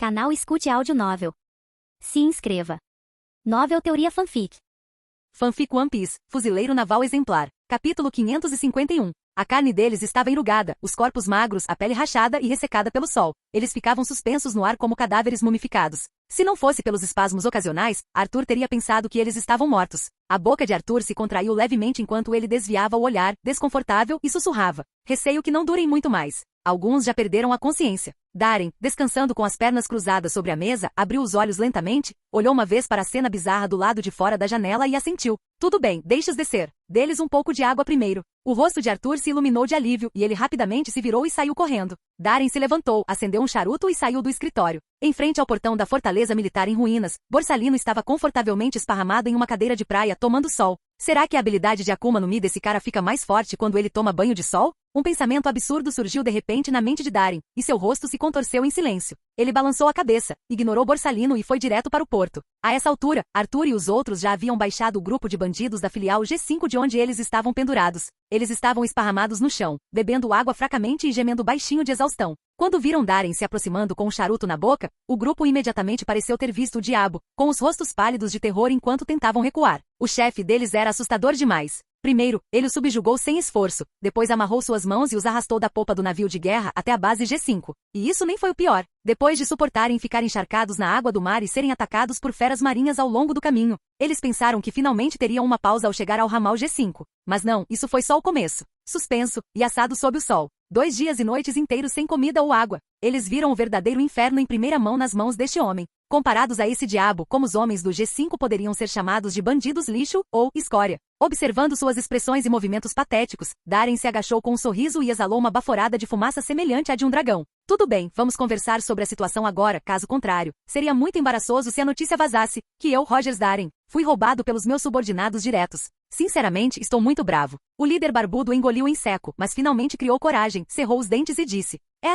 Canal Escute Áudio Novel. Se inscreva. Novel Teoria Fanfic. Fanfic One Piece, Fuzileiro Naval Exemplar. Capítulo 551. A carne deles estava enrugada, os corpos magros, a pele rachada e ressecada pelo sol. Eles ficavam suspensos no ar como cadáveres mumificados. Se não fosse pelos espasmos ocasionais, Arthur teria pensado que eles estavam mortos. A boca de Arthur se contraiu levemente enquanto ele desviava o olhar, desconfortável, e sussurrava. Receio que não durem muito mais. Alguns já perderam a consciência. Darren, descansando com as pernas cruzadas sobre a mesa, abriu os olhos lentamente, olhou uma vez para a cena bizarra do lado de fora da janela e assentiu. Tudo bem, deixe-os descer. Dê-lhes um pouco de água primeiro. O rosto de Arthur se iluminou de alívio e ele rapidamente se virou e saiu correndo. Darren se levantou, acendeu um charuto e saiu do escritório. Em frente ao portão da fortaleza militar em ruínas, Borsalino estava confortavelmente esparramado em uma cadeira de praia, tomando sol. Será que a habilidade de Akuma no Mi desse cara fica mais forte quando ele toma banho de sol? Um pensamento absurdo surgiu de repente na mente de Darren, e seu rosto se contorceu em silêncio. Ele balançou a cabeça, ignorou Borsalino e foi direto para o porto. A essa altura, Arthur e os outros já haviam baixado o grupo de bandidos da filial G5 de onde eles estavam pendurados. Eles estavam esparramados no chão, bebendo água fracamente e gemendo baixinho de exaustão. Quando viram Darren se aproximando com um charuto na boca, o grupo imediatamente pareceu ter visto o diabo, com os rostos pálidos de terror enquanto tentavam recuar. O chefe deles era assustador demais. Primeiro, ele o subjugou sem esforço, depois amarrou suas mãos e os arrastou da popa do navio de guerra até a base G5. E isso nem foi o pior. Depois de suportarem ficar encharcados na água do mar e serem atacados por feras marinhas ao longo do caminho, eles pensaram que finalmente teriam uma pausa ao chegar ao ramal G5. Mas não, isso foi só o começo. Suspenso, e assado sob o sol. 2 dias e noites inteiros sem comida ou água. Eles viram o verdadeiro inferno em primeira mão nas mãos deste homem. Comparados a esse diabo, como os homens do G5 poderiam ser chamados de bandidos lixo ou escória. Observando suas expressões e movimentos patéticos, Darren se agachou com um sorriso e exalou uma baforada de fumaça semelhante à de um dragão. Tudo bem, vamos conversar sobre a situação agora, caso contrário. Seria muito embaraçoso se a notícia vazasse, que eu, Rogers Darren, fui roubado pelos meus subordinados diretos. Sinceramente, estou muito bravo. O líder barbudo engoliu em seco, mas finalmente criou coragem, cerrou os dentes e disse. É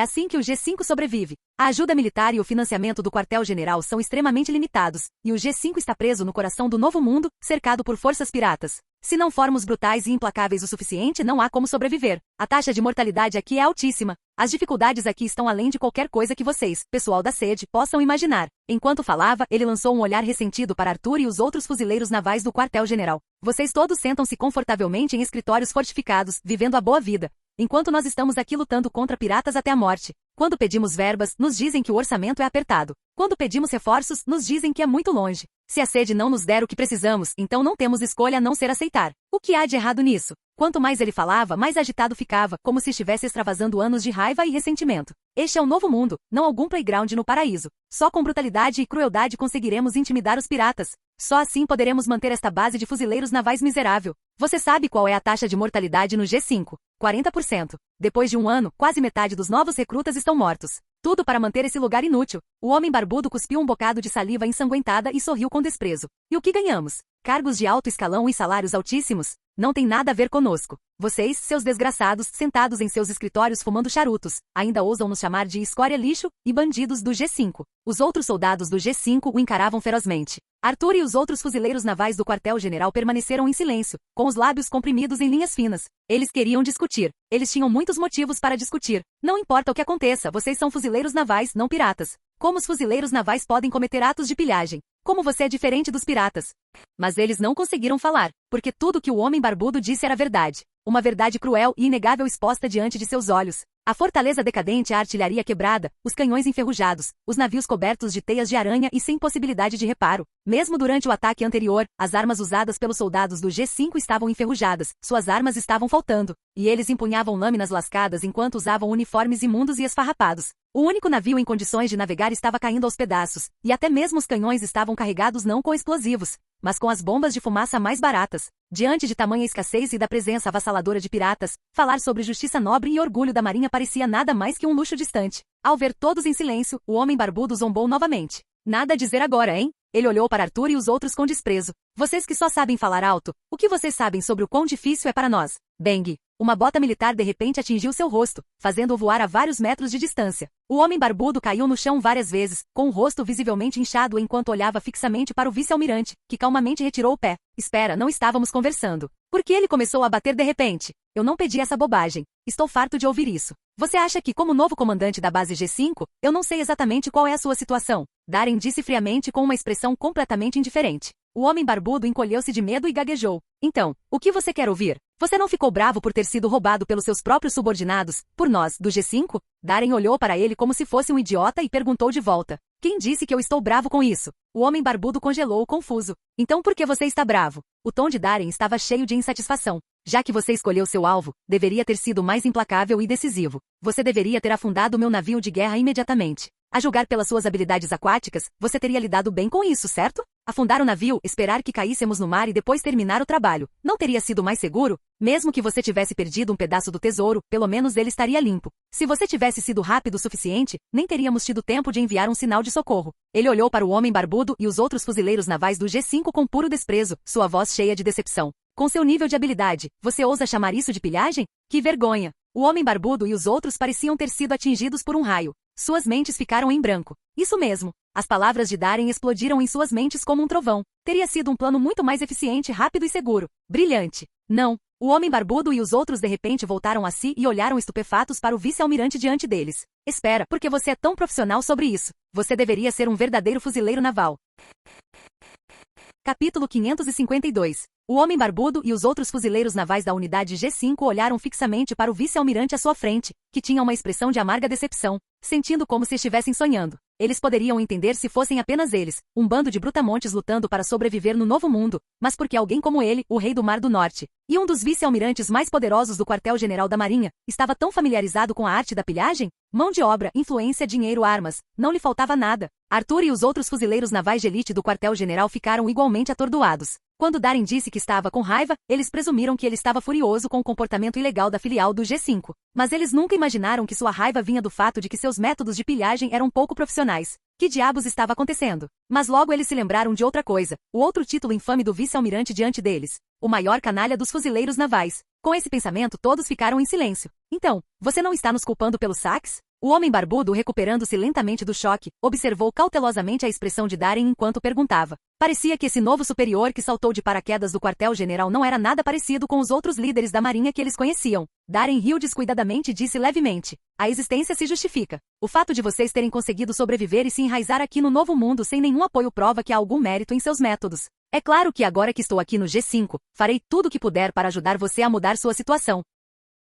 assim que o G5 sobrevive. A ajuda militar e o financiamento do quartel-general são extremamente limitados, e o G5 está preso no coração do Novo Mundo, cercado por forças piratas. Se não formos brutais e implacáveis o suficiente, não há como sobreviver. A taxa de mortalidade aqui é altíssima. As dificuldades aqui estão além de qualquer coisa que vocês, pessoal da sede, possam imaginar. Enquanto falava, ele lançou um olhar ressentido para Arthur e os outros fuzileiros navais do quartel-general. Vocês todos sentam-se confortavelmente em escritórios fortificados, vivendo a boa vida. Enquanto nós estamos aqui lutando contra piratas até a morte. Quando pedimos verbas, nos dizem que o orçamento é apertado. Quando pedimos reforços, nos dizem que é muito longe. Se a sede não nos der o que precisamos, então não temos escolha a não ser aceitar. O que há de errado nisso? Quanto mais ele falava, mais agitado ficava, como se estivesse extravasando anos de raiva e ressentimento. Este é o novo mundo, não algum playground no paraíso. Só com brutalidade e crueldade conseguiremos intimidar os piratas. Só assim poderemos manter esta base de fuzileiros navais miserável. Você sabe qual é a taxa de mortalidade no G5? 40%. Depois de um ano, quase metade dos novos recrutas estão mortos. Tudo para manter esse lugar inútil. O homem barbudo cuspiu um bocado de saliva ensanguentada e sorriu com desprezo. E o que ganhamos? Cargos de alto escalão e salários altíssimos? Não tem nada a ver conosco. Vocês, seus desgraçados, sentados em seus escritórios fumando charutos, ainda ousam nos chamar de escória lixo e bandidos do G5. Os outros soldados do G5 o encaravam ferozmente. Arthur e os outros fuzileiros navais do quartel-general permaneceram em silêncio, com os lábios comprimidos em linhas finas. Eles queriam discutir. Eles tinham muitos motivos para discutir. Não importa o que aconteça, vocês são fuzileiros navais, não piratas. Como os fuzileiros navais podem cometer atos de pilhagem? Como você é diferente dos piratas? Mas eles não conseguiram falar, porque tudo que o homem barbudo disse era verdade. Uma verdade cruel e inegável exposta diante de seus olhos. A fortaleza decadente, a artilharia quebrada, os canhões enferrujados, os navios cobertos de teias de aranha e sem possibilidade de reparo. Mesmo durante o ataque anterior, as armas usadas pelos soldados do G5 estavam enferrujadas, suas armas estavam faltando, e eles empunhavam lâminas lascadas enquanto usavam uniformes imundos e esfarrapados. O único navio em condições de navegar estava caindo aos pedaços, e até mesmo os canhões estavam carregados não com explosivos, mas com as bombas de fumaça mais baratas. Diante de tamanha escassez e da presença avassaladora de piratas, falar sobre justiça nobre e orgulho da marinha parecia nada mais que um luxo distante. Ao ver todos em silêncio, o homem barbudo zombou novamente. Nada a dizer agora, hein? Ele olhou para Arthur e os outros com desprezo. Vocês que só sabem falar alto, o que vocês sabem sobre o quão difícil é para nós? Bang! Uma bota militar de repente atingiu seu rosto, fazendo-o voar a vários metros de distância. O homem barbudo caiu no chão várias vezes, com o rosto visivelmente inchado enquanto olhava fixamente para o vice-almirante, que calmamente retirou o pé. Espera, não estávamos conversando. Por que ele começou a bater de repente? Eu não pedi essa bobagem. Estou farto de ouvir isso. Você acha que, como novo comandante da base G5, eu não sei exatamente qual é a sua situação? Darren disse friamente com uma expressão completamente indiferente. O homem barbudo encolheu-se de medo e gaguejou. Então, o que você quer ouvir? Você não ficou bravo por ter sido roubado pelos seus próprios subordinados, por nós, do G5? Darren olhou para ele como se fosse um idiota e perguntou de volta. Quem disse que eu estou bravo com isso? O homem barbudo congelou, confuso. Então por que você está bravo? O tom de Darren estava cheio de insatisfação. Já que você escolheu seu alvo, deveria ter sido mais implacável e decisivo. Você deveria ter afundado meu navio de guerra imediatamente. A julgar pelas suas habilidades aquáticas, você teria lidado bem com isso, certo? Afundar o navio, esperar que caíssemos no mar e depois terminar o trabalho. Não teria sido mais seguro? Mesmo que você tivesse perdido um pedaço do tesouro, pelo menos ele estaria limpo. Se você tivesse sido rápido o suficiente, nem teríamos tido tempo de enviar um sinal de socorro. Ele olhou para o homem barbudo e os outros fuzileiros navais do G5 com puro desprezo, sua voz cheia de decepção. Com seu nível de habilidade, você ousa chamar isso de pilhagem? Que vergonha! O homem barbudo e os outros pareciam ter sido atingidos por um raio. Suas mentes ficaram em branco. Isso mesmo. As palavras de Darren explodiram em suas mentes como um trovão. Teria sido um plano muito mais eficiente, rápido e seguro. Brilhante. Não. O homem barbudo e os outros de repente voltaram a si e olharam estupefatos para o vice-almirante diante deles. Espera, por que você é tão profissional sobre isso? Você deveria ser um verdadeiro fuzileiro naval. Capítulo 552. O homem barbudo e os outros fuzileiros navais da unidade G5 olharam fixamente para o vice-almirante à sua frente, que tinha uma expressão de amarga decepção, sentindo como se estivessem sonhando. Eles poderiam entender se fossem apenas eles, um bando de brutamontes lutando para sobreviver no novo mundo, mas porque alguém como ele, o rei do Mar do Norte, e um dos vice-almirantes mais poderosos do quartel-general da Marinha, estava tão familiarizado com a arte da pilhagem? Mão de obra, influência, dinheiro, armas, não lhe faltava nada. Arthur e os outros fuzileiros navais de elite do quartel-general ficaram igualmente atordoados. Quando Darren disse que estava com raiva, eles presumiram que ele estava furioso com o comportamento ilegal da filial do G5. Mas eles nunca imaginaram que sua raiva vinha do fato de que seus métodos de pilhagem eram pouco profissionais. Que diabos estava acontecendo? Mas logo eles se lembraram de outra coisa, o outro título infame do vice-almirante diante deles. O maior canalha dos fuzileiros navais. Com esse pensamento todos ficaram em silêncio. Então, você não está nos culpando pelos saques? O homem barbudo, recuperando-se lentamente do choque, observou cautelosamente a expressão de Darren enquanto perguntava. Parecia que esse novo superior que saltou de paraquedas do quartel-general não era nada parecido com os outros líderes da marinha que eles conheciam. Darren riu descuidadamente e disse levemente. A existência se justifica. O fato de vocês terem conseguido sobreviver e se enraizar aqui no novo mundo sem nenhum apoio prova que há algum mérito em seus métodos. É claro que agora que estou aqui no G5, farei tudo o que puder para ajudar você a mudar sua situação.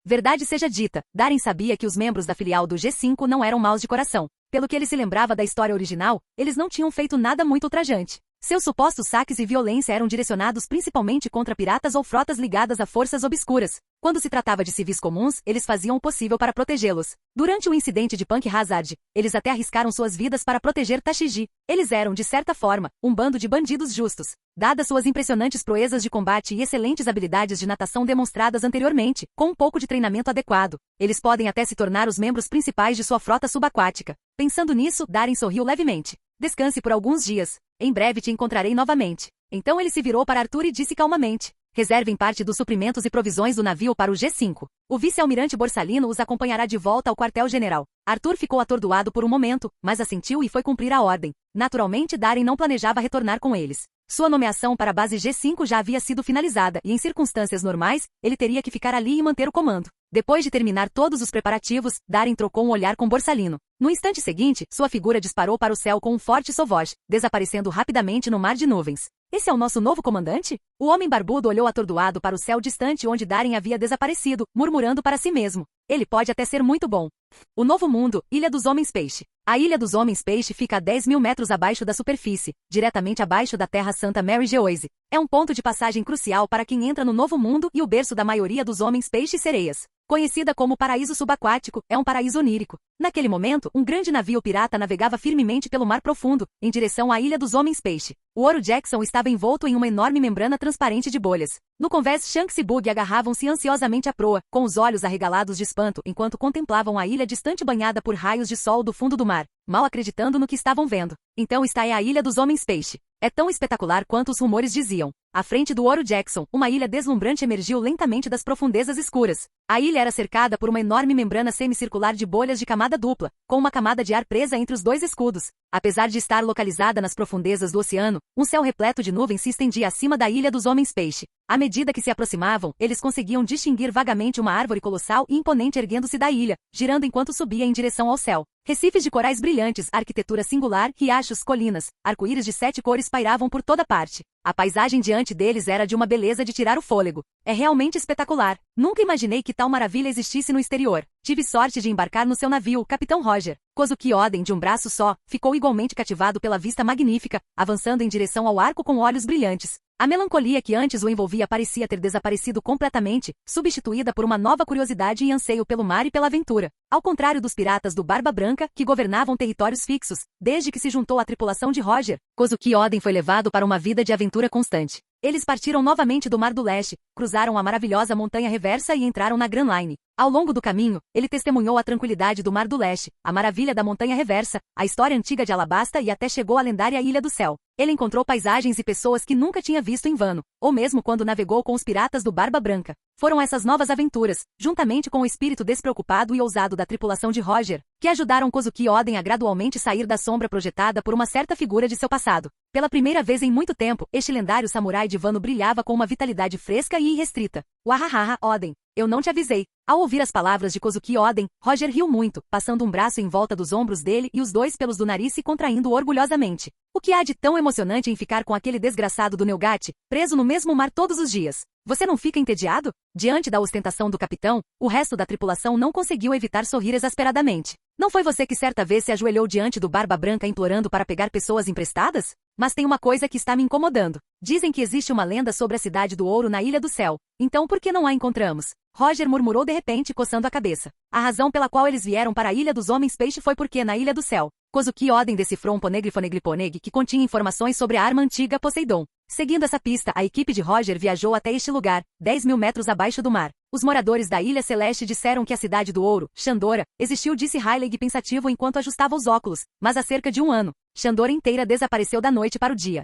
Verdade seja dita, Darren sabia que os membros da filial do G5 não eram maus de coração. Pelo que ele se lembrava da história original, eles não tinham feito nada muito ultrajante. Seus supostos saques e violência eram direcionados principalmente contra piratas ou frotas ligadas a forças obscuras. Quando se tratava de civis comuns, eles faziam o possível para protegê-los. Durante o incidente de Punk Hazard, eles até arriscaram suas vidas para proteger Tashigi. Eles eram, de certa forma, um bando de bandidos justos. Dadas suas impressionantes proezas de combate e excelentes habilidades de natação demonstradas anteriormente, com um pouco de treinamento adequado, eles podem até se tornar os membros principais de sua frota subaquática. Pensando nisso, Darren sorriu levemente. Descanse por alguns dias. Em breve te encontrarei novamente. Então ele se virou para Arthur e disse calmamente. Reservem parte dos suprimentos e provisões do navio para o G5. O vice-almirante Borsalino os acompanhará de volta ao quartel-general. Arthur ficou atordoado por um momento, mas assentiu e foi cumprir a ordem. Naturalmente, Darren não planejava retornar com eles. Sua nomeação para a base G5 já havia sido finalizada e, em circunstâncias normais, ele teria que ficar ali e manter o comando. Depois de terminar todos os preparativos, Darren trocou um olhar com Borsalino. No instante seguinte, sua figura disparou para o céu com um forte sovoz, desaparecendo rapidamente no mar de nuvens. Esse é o nosso novo comandante? O homem barbudo olhou atordoado para o céu distante onde Darren havia desaparecido, murmurando para si mesmo. Ele pode até ser muito bom. O Novo Mundo, Ilha dos Homens-Peixe. A Ilha dos Homens-Peixe fica a 10.000 metros abaixo da superfície, diretamente abaixo da Terra Santa Mary Geoise. É um ponto de passagem crucial para quem entra no Novo Mundo e o berço da maioria dos homens-peixe e sereias. Conhecida como paraíso subaquático, é um paraíso onírico. Naquele momento, um grande navio pirata navegava firmemente pelo mar profundo, em direção à Ilha dos Homens-Peixe. O Ouro Jackson estava envolto em uma enorme membrana transparente de bolhas. No convés, Shanks e Buggy agarravam-se ansiosamente à proa, com os olhos arregalados de espanto enquanto contemplavam a ilha distante banhada por raios de sol do fundo do mar, mal acreditando no que estavam vendo. Então esta é a Ilha dos Homens-Peixe. É tão espetacular quanto os rumores diziam. À frente do Ouro Jackson, uma ilha deslumbrante emergiu lentamente das profundezas escuras. A ilha era cercada por uma enorme membrana semicircular de bolhas de camada dupla, com uma camada de ar presa entre os dois escudos. Apesar de estar localizada nas profundezas do oceano, um céu repleto de nuvens se estendia acima da Ilha dos Homens-Peixe. À medida que se aproximavam, eles conseguiam distinguir vagamente uma árvore colossal e imponente erguendo-se da ilha, girando enquanto subia em direção ao céu. Recifes de corais brilhantes, arquitetura singular, riachos, colinas, arco-íris de 7 cores pairavam por toda parte. A paisagem diante deles era de uma beleza de tirar o fôlego. É realmente espetacular. Nunca imaginei que tal maravilha existisse no exterior. Tive sorte de embarcar no seu navio, o Capitão Roger. Kozuki Oden, de um braço só, ficou igualmente cativado pela vista magnífica, avançando em direção ao arco com olhos brilhantes. A melancolia que antes o envolvia parecia ter desaparecido completamente, substituída por uma nova curiosidade e anseio pelo mar e pela aventura. Ao contrário dos piratas do Barba Branca, que governavam territórios fixos, desde que se juntou à tripulação de Roger, Kozuki Oden foi levado para uma vida de aventura constante. Eles partiram novamente do Mar do Leste, cruzaram a maravilhosa Montanha Reversa e entraram na Grand Line. Ao longo do caminho, ele testemunhou a tranquilidade do Mar do Leste, a maravilha da Montanha Reversa, a história antiga de Alabasta e até chegou à lendária Ilha do Céu. Ele encontrou paisagens e pessoas que nunca tinha visto em vano, ou mesmo quando navegou com os piratas do Barba Branca. Foram essas novas aventuras, juntamente com o espírito despreocupado e ousado da tripulação de Roger, que ajudaram Kozuki Oden a gradualmente sair da sombra projetada por uma certa figura de seu passado. Pela primeira vez em muito tempo, este lendário samurai de Wano brilhava com uma vitalidade fresca e irrestrita. Wahahaha, Oden, eu não te avisei. Ao ouvir as palavras de Kozuki Oden, Roger riu muito, passando um braço em volta dos ombros dele e os 2 pelos do nariz se contraindo orgulhosamente. O que há de tão emocionante em ficar com aquele desgraçado do Nelgat, preso no mesmo mar todos os dias? Você não fica entediado? Diante da ostentação do capitão, o resto da tripulação não conseguiu evitar sorrir exasperadamente. Não foi você que certa vez se ajoelhou diante do Barba Branca implorando para pegar pessoas emprestadas? Mas tem uma coisa que está me incomodando. Dizem que existe uma lenda sobre a Cidade do Ouro na Ilha do Céu. Então por que não a encontramos? Roger murmurou de repente, coçando a cabeça. A razão pela qual eles vieram para a Ilha dos Homens-Peixe foi porque na Ilha do Céu, Kozuki Oden decifrou um poneglyphoneglyphoneg que continha informações sobre a arma antiga Poseidon. Seguindo essa pista, a equipe de Roger viajou até este lugar, 10.000 metros abaixo do mar. Os moradores da Ilha Celeste disseram que a Cidade do Ouro, Shandora, existiu, disse Hyleg pensativo enquanto ajustava os óculos, mas há cerca de 1 ano. Shandora inteira desapareceu da noite para o dia.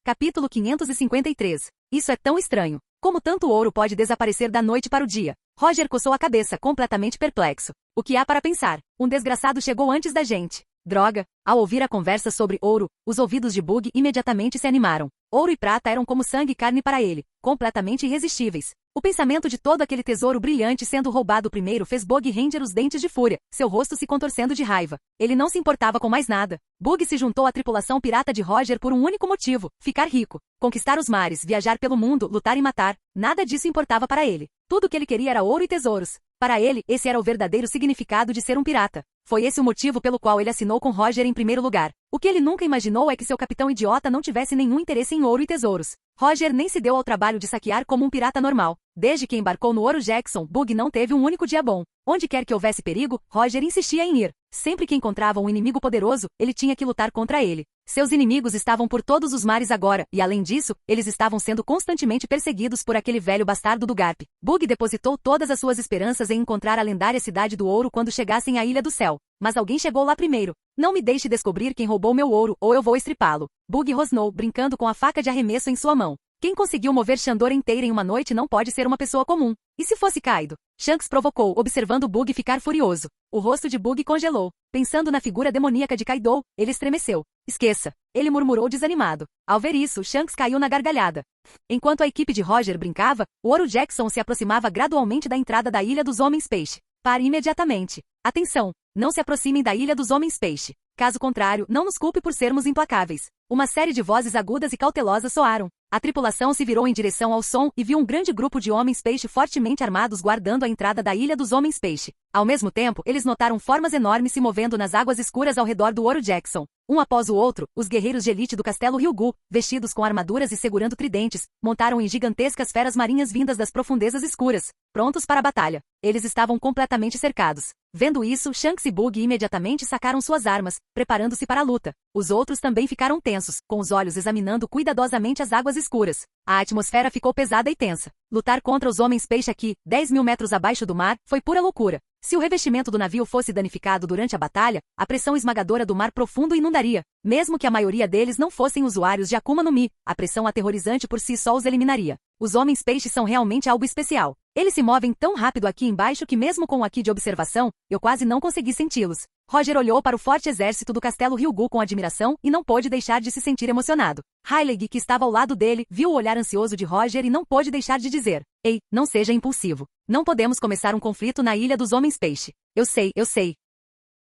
Capítulo 553. Isso é tão estranho. Como tanto ouro pode desaparecer da noite para o dia? Roger coçou a cabeça, completamente perplexo. O que há para pensar? Um desgraçado chegou antes da gente. Droga! Ao ouvir a conversa sobre ouro, os ouvidos de Bug imediatamente se animaram. Ouro e prata eram como sangue e carne para ele, completamente irresistíveis. O pensamento de todo aquele tesouro brilhante sendo roubado primeiro fez Bug ranger os dentes de fúria, seu rosto se contorcendo de raiva. Ele não se importava com mais nada. Bug se juntou à tripulação pirata de Roger por um único motivo: ficar rico, conquistar os mares, viajar pelo mundo, lutar e matar. Nada disso importava para ele. Tudo o que ele queria era ouro e tesouros. Para ele, esse era o verdadeiro significado de ser um pirata. Foi esse o motivo pelo qual ele assinou com Roger em primeiro lugar. O que ele nunca imaginou é que seu capitão idiota não tivesse nenhum interesse em ouro e tesouros. Roger nem se deu ao trabalho de saquear como um pirata normal. Desde que embarcou no Ouro Jackson, Bug não teve um único dia bom. Onde quer que houvesse perigo, Roger insistia em ir. Sempre que encontrava um inimigo poderoso, ele tinha que lutar contra ele. Seus inimigos estavam por todos os mares agora, e além disso, eles estavam sendo constantemente perseguidos por aquele velho bastardo do Garp. Bug depositou todas as suas esperanças em encontrar a lendária Cidade do Ouro quando chegassem à Ilha do Céu. Mas alguém chegou lá primeiro. Não me deixe descobrir quem roubou meu ouro, ou eu vou estripá-lo. Bug rosnou, brincando com a faca de arremesso em sua mão. Quem conseguiu mover Shandora inteira em uma noite não pode ser uma pessoa comum. E se fosse Kaido? Shanks provocou, observando Bug ficar furioso. O rosto de Bug congelou. Pensando na figura demoníaca de Kaido, ele estremeceu. Esqueça. Ele murmurou desanimado. Ao ver isso, Shanks caiu na gargalhada. Enquanto a equipe de Roger brincava, o Ouro Jackson se aproximava gradualmente da entrada da Ilha dos Homens-Peixe. Pare imediatamente. Atenção! Não se aproximem da Ilha dos Homens-Peixe. Caso contrário, não nos culpe por sermos implacáveis. Uma série de vozes agudas e cautelosas soaram. A tripulação se virou em direção ao som e viu um grande grupo de homens-peixe fortemente armados guardando a entrada da Ilha dos Homens-Peixe. Ao mesmo tempo, eles notaram formas enormes se movendo nas águas escuras ao redor do Ouro Jackson. Um após o outro, os guerreiros de elite do castelo Ryugu, vestidos com armaduras e segurando tridentes, montaram em gigantescas feras marinhas vindas das profundezas escuras, prontos para a batalha. Eles estavam completamente cercados. Vendo isso, Shanks e Bug imediatamente sacaram suas armas, preparando-se para a luta. Os outros também ficaram tensos, com os olhos examinando cuidadosamente as águas escuras. A atmosfera ficou pesada e tensa. Lutar contra os homens-peixe aqui, 10 mil metros abaixo do mar, foi pura loucura. Se o revestimento do navio fosse danificado durante a batalha, a pressão esmagadora do mar profundo inundaria. Mesmo que a maioria deles não fossem usuários de Akuma no Mi, a pressão aterrorizante por si só os eliminaria. Os homens-peixe são realmente algo especial. Eles se movem tão rápido aqui embaixo que mesmo com o aqui de observação, eu quase não consegui senti-los. Roger olhou para o forte exército do castelo Ryugu com admiração e não pôde deixar de se sentir emocionado. Rayleigh, que estava ao lado dele, viu o olhar ansioso de Roger e não pôde deixar de dizer: Ei, não seja impulsivo. Não podemos começar um conflito na Ilha dos Homens-Peixe. Eu sei, eu sei.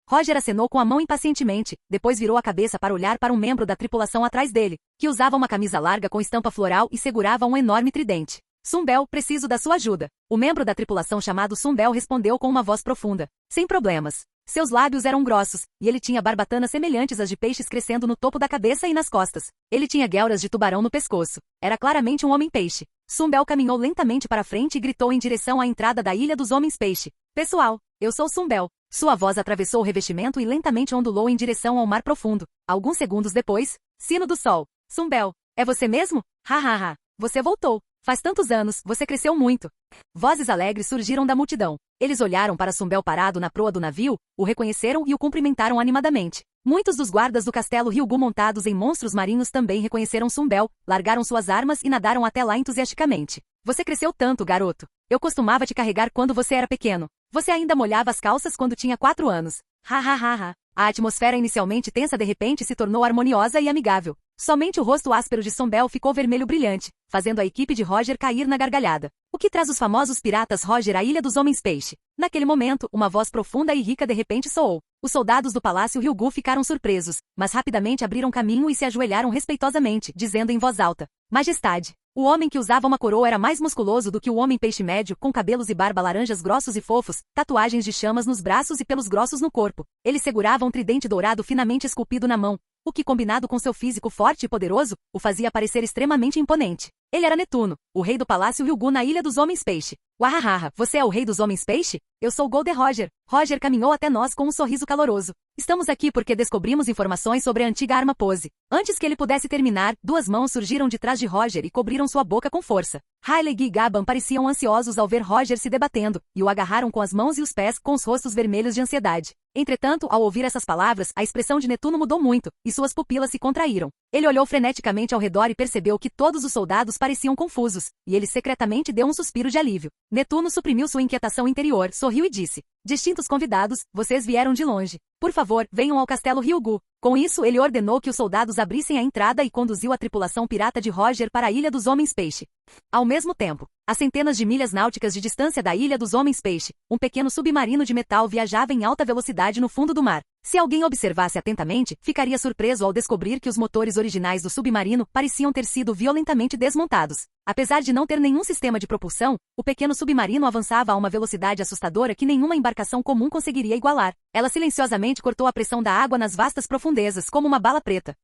Roger acenou com a mão impacientemente, depois virou a cabeça para olhar para um membro da tripulação atrás dele, que usava uma camisa larga com estampa floral e segurava um enorme tridente. Sumbel, preciso da sua ajuda. O membro da tripulação chamado Sumbel respondeu com uma voz profunda. Sem problemas. Seus lábios eram grossos, e ele tinha barbatanas semelhantes às de peixes crescendo no topo da cabeça e nas costas. Ele tinha guelras de tubarão no pescoço. Era claramente um homem-peixe. Sumbel caminhou lentamente para frente e gritou em direção à entrada da Ilha dos Homens-Peixe. Pessoal, eu sou Sumbel. Sua voz atravessou o revestimento e lentamente ondulou em direção ao mar profundo. Alguns segundos depois, sino do sol. Sumbel, é você mesmo? Hahaha, você voltou. Faz tantos anos, você cresceu muito. Vozes alegres surgiram da multidão. Eles olharam para Sumbel parado na proa do navio, o reconheceram e o cumprimentaram animadamente. Muitos dos guardas do castelo Ryugu montados em monstros marinhos também reconheceram Sumbel, largaram suas armas e nadaram até lá entusiasticamente. Você cresceu tanto, garoto. Eu costumava te carregar quando você era pequeno. Você ainda molhava as calças quando tinha 4 anos. Hahaha. A atmosfera inicialmente tensa de repente se tornou harmoniosa e amigável. Somente o rosto áspero de Sumbel ficou vermelho brilhante, fazendo a equipe de Roger cair na gargalhada. O que traz os famosos piratas Roger à Ilha dos Homens-Peixe? Naquele momento, uma voz profunda e rica de repente soou. Os soldados do Palácio Ryugu ficaram surpresos, mas rapidamente abriram caminho e se ajoelharam respeitosamente, dizendo em voz alta: Majestade. O homem que usava uma coroa era mais musculoso do que o homem-peixe médio, com cabelos e barba laranjas grossos e fofos, tatuagens de chamas nos braços e pelos grossos no corpo. Ele segurava um tridente dourado finamente esculpido na mão, o que, combinado com seu físico forte e poderoso, o fazia parecer extremamente imponente. Ele era Netuno, o rei do Palácio Ryugu na Ilha dos Homens-Peixe. Wahahaha, você é o rei dos Homens-Peixe? Eu sou Golden Roger. Roger caminhou até nós com um sorriso caloroso. Estamos aqui porque descobrimos informações sobre a antiga arma Pose. Antes que ele pudesse terminar, 2 mãos surgiram de trás de Roger e cobriram sua boca com força. Rayleigh e Gaban pareciam ansiosos ao ver Roger se debatendo, e o agarraram com as mãos e os pés, com os rostos vermelhos de ansiedade. Entretanto, ao ouvir essas palavras, a expressão de Netuno mudou muito, e suas pupilas se contraíram. Ele olhou freneticamente ao redor e percebeu que todos os soldados pareciam confusos, e ele secretamente deu um suspiro de alívio. Netuno suprimiu sua inquietação interior, sorriu e disse: Distintos convidados, vocês vieram de longe. Por favor, venham ao castelo Ryugu. Com isso, ele ordenou que os soldados abrissem a entrada e conduziu a tripulação pirata de Roger para a Ilha dos Homens-Peixe. Ao mesmo tempo, a centenas de milhas náuticas de distância da Ilha dos Homens-Peixe, um pequeno submarino de metal viajava em alta velocidade no fundo do mar. Se alguém observasse atentamente, ficaria surpreso ao descobrir que os motores originais do submarino pareciam ter sido violentamente desmontados. Apesar de não ter nenhum sistema de propulsão, o pequeno submarino avançava a uma velocidade assustadora que nenhuma embarcação comum conseguiria igualar. Ela silenciosamente cortou a pressão da água nas vastas profundezas como uma bala preta.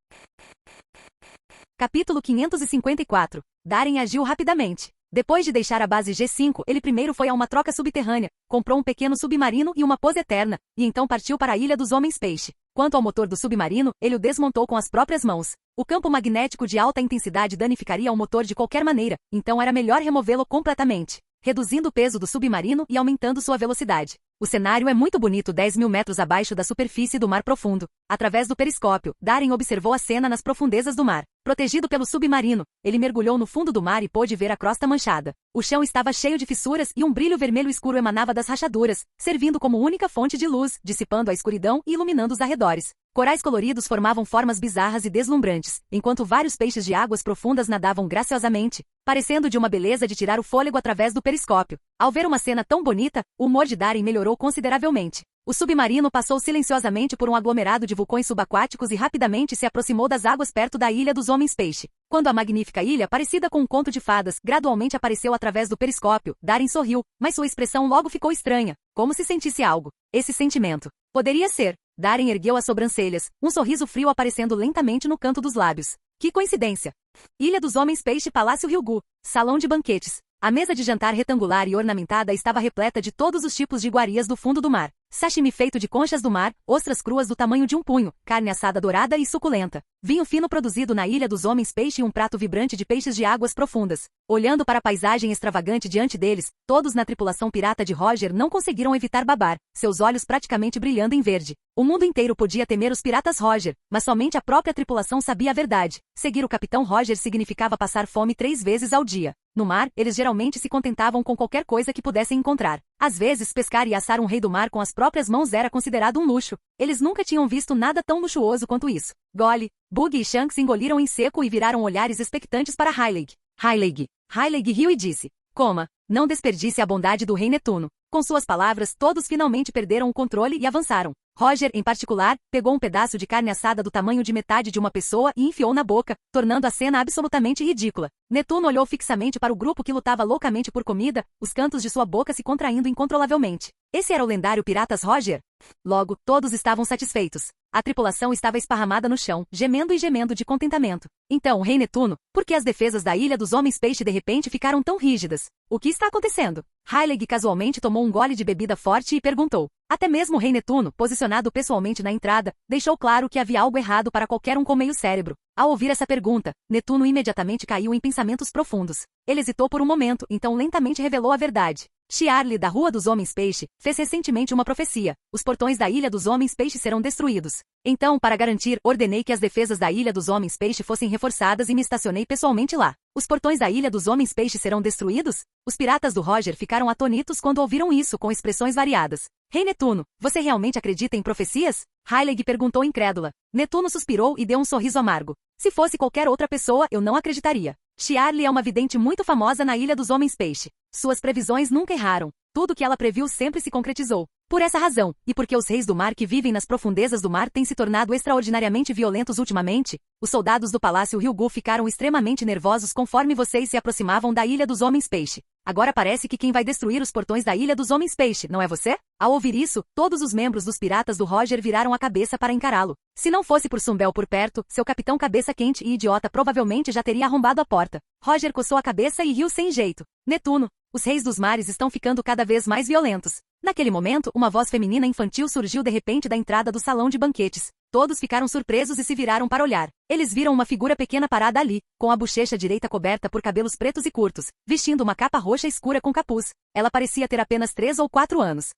Capítulo 554. Darren agiu rapidamente. Depois de deixar a base G5, ele primeiro foi a uma troca subterrânea, comprou um pequeno submarino e uma pose eterna, e então partiu para a Ilha dos Homens-Peixe. Quanto ao motor do submarino, ele o desmontou com as próprias mãos. O campo magnético de alta intensidade danificaria o motor de qualquer maneira, então era melhor removê-lo completamente, reduzindo o peso do submarino e aumentando sua velocidade. O cenário é muito bonito 10 mil metros abaixo da superfície do mar profundo. Através do periscópio, Darren observou a cena nas profundezas do mar. Protegido pelo submarino, ele mergulhou no fundo do mar e pôde ver a crosta manchada. O chão estava cheio de fissuras e um brilho vermelho escuro emanava das rachaduras, servindo como única fonte de luz, dissipando a escuridão e iluminando os arredores. Corais coloridos formavam formas bizarras e deslumbrantes, enquanto vários peixes de águas profundas nadavam graciosamente, parecendo de uma beleza de tirar o fôlego através do periscópio. Ao ver uma cena tão bonita, o humor de Darren melhorou consideravelmente. O submarino passou silenciosamente por um aglomerado de vulcões subaquáticos e rapidamente se aproximou das águas perto da Ilha dos Homens-Peixe. Quando a magnífica ilha, parecida com um conto de fadas, gradualmente apareceu através do periscópio, Darren sorriu, mas sua expressão logo ficou estranha, como se sentisse algo. Esse sentimento poderia ser. Darren ergueu as sobrancelhas, um sorriso frio aparecendo lentamente no canto dos lábios. Que coincidência! Ilha dos Homens-Peixe, Palácio Ryugu, salão de banquetes. A mesa de jantar retangular e ornamentada estava repleta de todos os tipos de iguarias do fundo do mar. Sashimi feito de conchas do mar, ostras cruas do tamanho de um punho, carne assada dourada e suculenta. Vinho fino produzido na Ilha dos Homens Peixe e um prato vibrante de peixes de águas profundas. Olhando para a paisagem extravagante diante deles, todos na tripulação pirata de Roger não conseguiram evitar babar, seus olhos praticamente brilhando em verde. O mundo inteiro podia temer os piratas Roger, mas somente a própria tripulação sabia a verdade. Seguir o capitão Roger significava passar fome 3 vezes ao dia. No mar, eles geralmente se contentavam com qualquer coisa que pudessem encontrar. Às vezes, pescar e assar um rei do mar com as próprias mãos era considerado um luxo. Eles nunca tinham visto nada tão luxuoso quanto isso. Golly, Buggy e Shanks engoliram em seco e viraram olhares expectantes para Heilig riu e disse: Coma, não desperdice a bondade do rei Netuno. Com suas palavras, todos finalmente perderam o controle e avançaram. Roger, em particular, pegou um pedaço de carne assada do tamanho de metade de uma pessoa e enfiou na boca, tornando a cena absolutamente ridícula. Netuno olhou fixamente para o grupo que lutava loucamente por comida, os cantos de sua boca se contraindo incontrolavelmente. Esse era o lendário Piratas Roger? Logo, todos estavam satisfeitos. A tripulação estava esparramada no chão, gemendo e gemendo de contentamento. Então, rei Netuno, por que as defesas da Ilha dos Homens Peixe de repente ficaram tão rígidas? O que está acontecendo? Heilig casualmente tomou um gole de bebida forte e perguntou. Até mesmo o rei Netuno, posicionado pessoalmente na entrada, deixou claro que havia algo errado para qualquer um com meio cérebro. Ao ouvir essa pergunta, Netuno imediatamente caiu em pensamentos profundos. Ele hesitou por um momento, então lentamente revelou a verdade. Shiarli, da Rua dos Homens Peixe, fez recentemente uma profecia. Os portões da Ilha dos Homens Peixe serão destruídos. Então, para garantir, ordenei que as defesas da Ilha dos Homens Peixe fossem reforçadas e me estacionei pessoalmente lá. Os portões da Ilha dos Homens Peixe serão destruídos? Os piratas do Roger ficaram atônitos quando ouviram isso com expressões variadas. Rei Netuno, você realmente acredita em profecias? Heilig perguntou incrédula. Netuno suspirou e deu um sorriso amargo. Se fosse qualquer outra pessoa, eu não acreditaria. Shiarli é uma vidente muito famosa na Ilha dos Homens Peixe. Suas previsões nunca erraram. Tudo que ela previu sempre se concretizou. Por essa razão, e porque os reis do mar que vivem nas profundezas do mar têm se tornado extraordinariamente violentos ultimamente, os soldados do Palácio Ryugu ficaram extremamente nervosos conforme vocês se aproximavam da Ilha dos Homens Peixe. Agora parece que quem vai destruir os portões da Ilha dos Homens Peixe, não é você? Ao ouvir isso, todos os membros dos piratas do Roger viraram a cabeça para encará-lo. Se não fosse por Sumbel por perto, seu capitão cabeça quente e idiota provavelmente já teria arrombado a porta. Roger coçou a cabeça e riu sem jeito. Netuno, os reis dos mares estão ficando cada vez mais violentos. Naquele momento, uma voz feminina infantil surgiu de repente da entrada do salão de banquetes. Todos ficaram surpresos e se viraram para olhar. Eles viram uma figura pequena parada ali, com a bochecha direita coberta por cabelos pretos e curtos, vestindo uma capa roxa escura com capuz. Ela parecia ter apenas 3 ou 4 anos.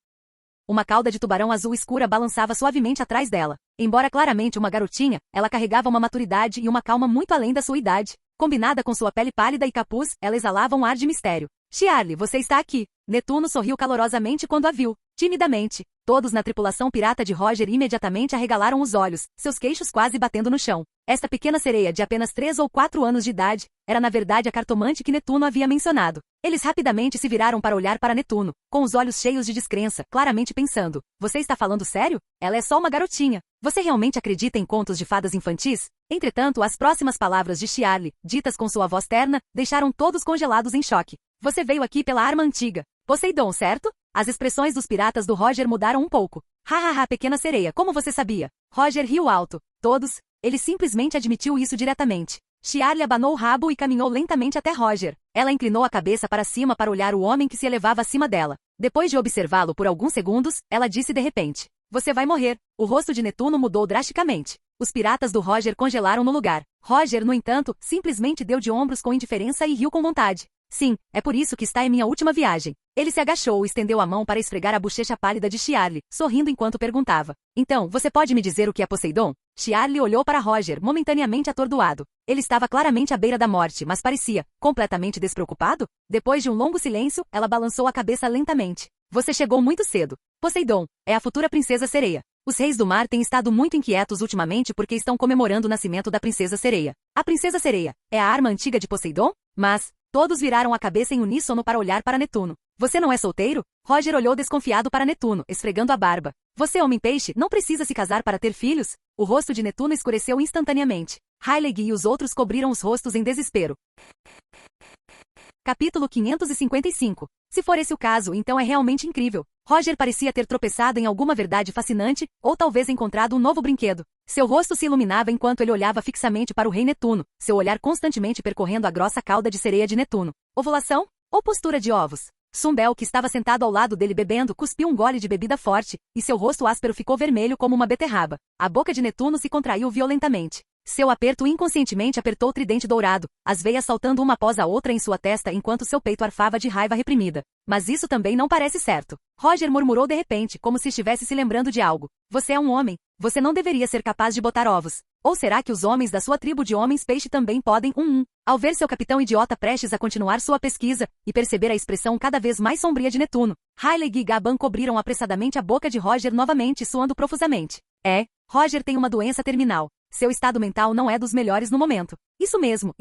Uma cauda de tubarão azul escura balançava suavemente atrás dela. Embora claramente uma garotinha, ela carregava uma maturidade e uma calma muito além da sua idade. Combinada com sua pele pálida e capuz, ela exalava um ar de mistério. Shiarli, você está aqui. Netuno sorriu calorosamente quando a viu. Timidamente. Todos na tripulação pirata de Roger imediatamente arregalaram os olhos, seus queixos quase batendo no chão. Esta pequena sereia de apenas 3 ou 4 anos de idade, era na verdade a cartomante que Netuno havia mencionado. Eles rapidamente se viraram para olhar para Netuno, com os olhos cheios de descrença, claramente pensando. Você está falando sério? Ela é só uma garotinha. Você realmente acredita em contos de fadas infantis? Entretanto, as próximas palavras de Shiarli, ditas com sua voz terna, deixaram todos congelados em choque. Você veio aqui pela arma antiga. Poseidon, certo? As expressões dos piratas do Roger mudaram um pouco. Hahaha, pequena sereia, como você sabia? Roger riu alto. Todos. Ele simplesmente admitiu isso diretamente. Shiarli abanou o rabo e caminhou lentamente até Roger. Ela inclinou a cabeça para cima para olhar o homem que se elevava acima dela. Depois de observá-lo por alguns segundos, ela disse de repente. Você vai morrer. O rosto de Netuno mudou drasticamente. Os piratas do Roger congelaram no lugar. Roger, no entanto, simplesmente deu de ombros com indiferença e riu com vontade. Sim, é por isso que está em minha última viagem. Ele se agachou e estendeu a mão para esfregar a bochecha pálida de Shiarli, sorrindo enquanto perguntava. Então, você pode me dizer o que é Poseidon? Shiarli olhou para Roger, momentaneamente atordoado. Ele estava claramente à beira da morte, mas parecia completamente despreocupado. Depois de um longo silêncio, ela balançou a cabeça lentamente. Você chegou muito cedo. Poseidon é a futura princesa sereia. Os reis do mar têm estado muito inquietos ultimamente porque estão comemorando o nascimento da princesa sereia. A princesa sereia é a arma antiga de Poseidon? Mas todos viraram a cabeça em uníssono para olhar para Netuno. Você não é solteiro? Roger olhou desconfiado para Netuno, esfregando a barba. Você, homem-peixe, não precisa se casar para ter filhos? O rosto de Netuno escureceu instantaneamente. Heilig e os outros cobriram os rostos em desespero. Capítulo 555. Se for esse o caso, então é realmente incrível. Roger parecia ter tropeçado em alguma verdade fascinante, ou talvez encontrado um novo brinquedo. Seu rosto se iluminava enquanto ele olhava fixamente para o rei Netuno, seu olhar constantemente percorrendo a grossa cauda de sereia de Netuno. Ovulação? Ou postura de ovos? Sumbel, que estava sentado ao lado dele bebendo, cuspiu um gole de bebida forte, e seu rosto áspero ficou vermelho como uma beterraba. A boca de Netuno se contraiu violentamente. Seu aperto inconscientemente apertou o tridente dourado, as veias saltando uma após a outra em sua testa enquanto seu peito arfava de raiva reprimida. Mas isso também não parece certo. Roger murmurou de repente, como se estivesse se lembrando de algo. Você é um homem. Você não deveria ser capaz de botar ovos. Ou será que os homens da sua tribo de homens-peixe também podem? Ao ver seu capitão idiota prestes a continuar sua pesquisa, e perceber a expressão cada vez mais sombria de Netuno, Riley e Gaban cobriram apressadamente a boca de Roger novamente, suando profusamente. Roger tem uma doença terminal. Seu estado mental não é dos melhores no momento. Isso mesmo,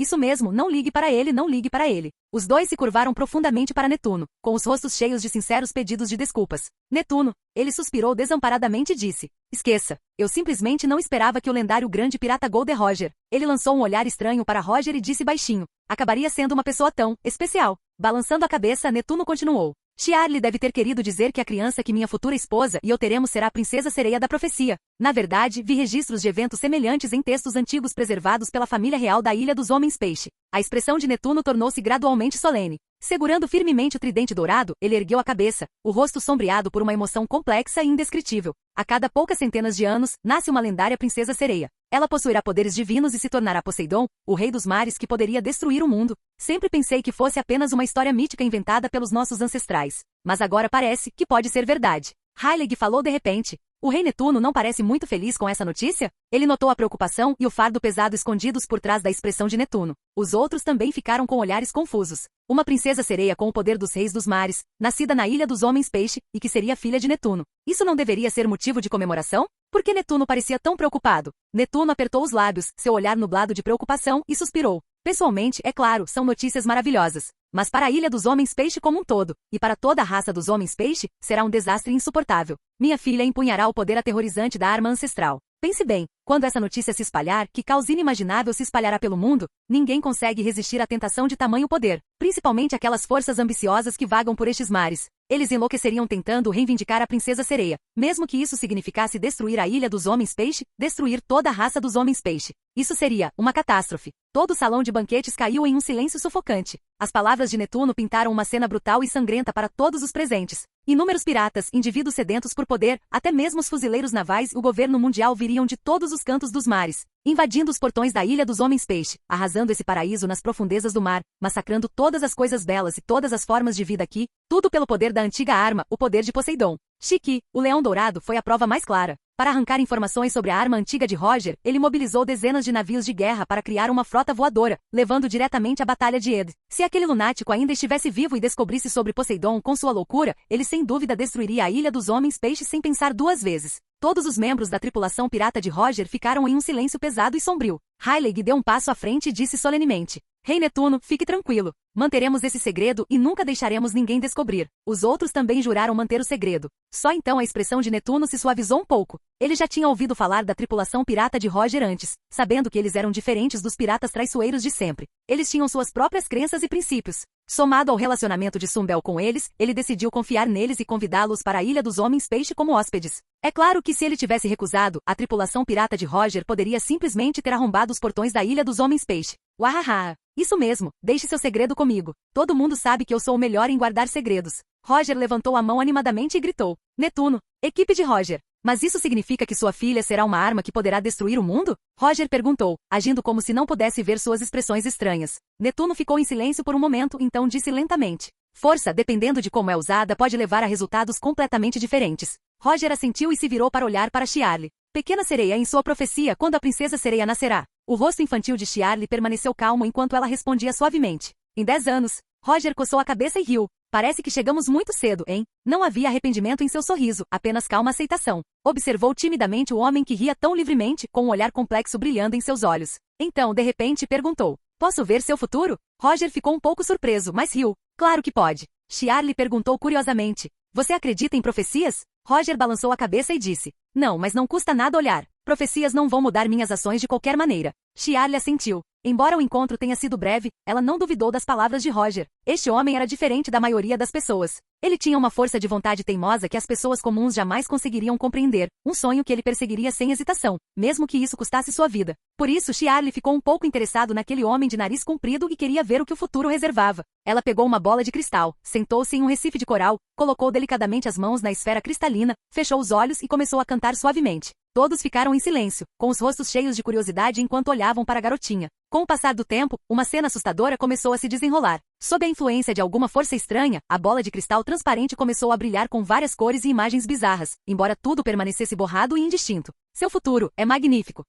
não ligue para ele, não ligue para ele. Os dois se curvaram profundamente para Netuno, com os rostos cheios de sinceros pedidos de desculpas. Netuno, ele suspirou desamparadamente e disse. Esqueça, eu simplesmente não esperava que o lendário grande pirata Gold Roger. Ele lançou um olhar estranho para Roger e disse baixinho. Acabaria sendo uma pessoa tão especial. Balançando a cabeça, Netuno continuou. Chiarli deve ter querido dizer que a criança que minha futura esposa e eu teremos será a princesa sereia da profecia. Na verdade, vi registros de eventos semelhantes em textos antigos preservados pela família real da Ilha dos Homens-Peixe. A expressão de Netuno tornou-se gradualmente solene. Segurando firmemente o tridente dourado, ele ergueu a cabeça, o rosto sombreado por uma emoção complexa e indescritível. A cada poucas centenas de anos, nasce uma lendária princesa sereia. Ela possuirá poderes divinos e se tornará Poseidon, o rei dos mares que poderia destruir o mundo. Sempre pensei que fosse apenas uma história mítica inventada pelos nossos ancestrais. Mas agora parece que pode ser verdade. Heilig falou de repente. O rei Netuno não parece muito feliz com essa notícia? Ele notou a preocupação e o fardo pesado escondidos por trás da expressão de Netuno. Os outros também ficaram com olhares confusos. Uma princesa sereia com o poder dos reis dos mares, nascida na Ilha dos Homens-Peixe, e que seria filha de Netuno. Isso não deveria ser motivo de comemoração? Por que Netuno parecia tão preocupado? Netuno apertou os lábios, seu olhar nublado de preocupação, e suspirou. Pessoalmente, é claro, são notícias maravilhosas. Mas para a Ilha dos Homens-Peixe como um todo, e para toda a raça dos Homens-Peixe, será um desastre insuportável. Minha filha empunhará o poder aterrorizante da arma ancestral. Pense bem, quando essa notícia se espalhar, que caos inimaginável se espalhará pelo mundo, ninguém consegue resistir à tentação de tamanho poder, principalmente aquelas forças ambiciosas que vagam por estes mares. Eles enlouqueceriam tentando reivindicar a princesa sereia, mesmo que isso significasse destruir a Ilha dos Homens-Peixe, destruir toda a raça dos Homens-Peixe. Isso seria uma catástrofe. Todo o salão de banquetes caiu em um silêncio sufocante. As palavras de Netuno pintaram uma cena brutal e sangrenta para todos os presentes. Inúmeros piratas, indivíduos sedentos por poder, até mesmo os fuzileiros navais e o governo mundial viriam de todos os cantos dos mares, invadindo os portões da Ilha dos Homens-Peixe, arrasando esse paraíso nas profundezas do mar, massacrando todas as coisas belas e todas as formas de vida aqui, tudo pelo poder da antiga arma, o poder de Poseidon. Shiki, o Leão Dourado, foi a prova mais clara. Para arrancar informações sobre a arma antiga de Roger, ele mobilizou dezenas de navios de guerra para criar uma frota voadora, levando diretamente à Batalha de Ed. Se aquele lunático ainda estivesse vivo e descobrisse sobre Poseidon com sua loucura, ele sem dúvida destruiria a Ilha dos Homens-Peixe sem pensar duas vezes. Todos os membros da tripulação pirata de Roger ficaram em um silêncio pesado e sombrio. Heilig deu um passo à frente e disse solenemente. Rei Netuno, fique tranquilo. Manteremos esse segredo e nunca deixaremos ninguém descobrir. Os outros também juraram manter o segredo. Só então a expressão de Netuno se suavizou um pouco. Ele já tinha ouvido falar da tripulação pirata de Roger antes, sabendo que eles eram diferentes dos piratas traiçoeiros de sempre. Eles tinham suas próprias crenças e princípios. Somado ao relacionamento de Sumbel com eles, ele decidiu confiar neles e convidá-los para a Ilha dos Homens-Peixe como hóspedes. É claro que se ele tivesse recusado, a tripulação pirata de Roger poderia simplesmente ter arrombado os portões da Ilha dos Homens-Peixe. Wahaha! Isso mesmo, deixe seu segredo comigo. Todo mundo sabe que eu sou o melhor em guardar segredos. Roger levantou a mão animadamente e gritou. Netuno, equipe de Roger. Mas isso significa que sua filha será uma arma que poderá destruir o mundo? Roger perguntou, agindo como se não pudesse ver suas expressões estranhas. Netuno ficou em silêncio por um momento, então disse lentamente. Força, dependendo de como é usada, pode levar a resultados completamente diferentes. Roger assentiu e se virou para olhar para Chiarli. Pequena sereia em sua profecia quando a princesa sereia nascerá. O rosto infantil de Chiarli permaneceu calmo enquanto ela respondia suavemente. Em 10 anos. Roger coçou a cabeça e riu. Parece que chegamos muito cedo, hein? Não havia arrependimento em seu sorriso, apenas calma aceitação. Observou timidamente o homem que ria tão livremente, com um olhar complexo brilhando em seus olhos. Então, de repente, perguntou. Posso ver seu futuro? Roger ficou um pouco surpreso, mas riu. Claro que pode. Chiarli perguntou curiosamente. Você acredita em profecias? Roger balançou a cabeça e disse. Não, mas não custa nada olhar. Profecias não vão mudar minhas ações de qualquer maneira. Shiarly assentiu. Embora o encontro tenha sido breve, ela não duvidou das palavras de Roger. Este homem era diferente da maioria das pessoas. Ele tinha uma força de vontade teimosa que as pessoas comuns jamais conseguiriam compreender, um sonho que ele perseguiria sem hesitação, mesmo que isso custasse sua vida. Por isso Shiarly ficou um pouco interessado naquele homem de nariz comprido e queria ver o que o futuro reservava. Ela pegou uma bola de cristal, sentou-se em um recife de coral, colocou delicadamente as mãos na esfera cristalina, fechou os olhos e começou a cantar suavemente. Todos ficaram em silêncio, com os rostos cheios de curiosidade enquanto olhavam para a garotinha. Com o passar do tempo, uma cena assustadora começou a se desenrolar. Sob a influência de alguma força estranha, a bola de cristal transparente começou a brilhar com várias cores e imagens bizarras, embora tudo permanecesse borrado e indistinto. Seu futuro é magnífico.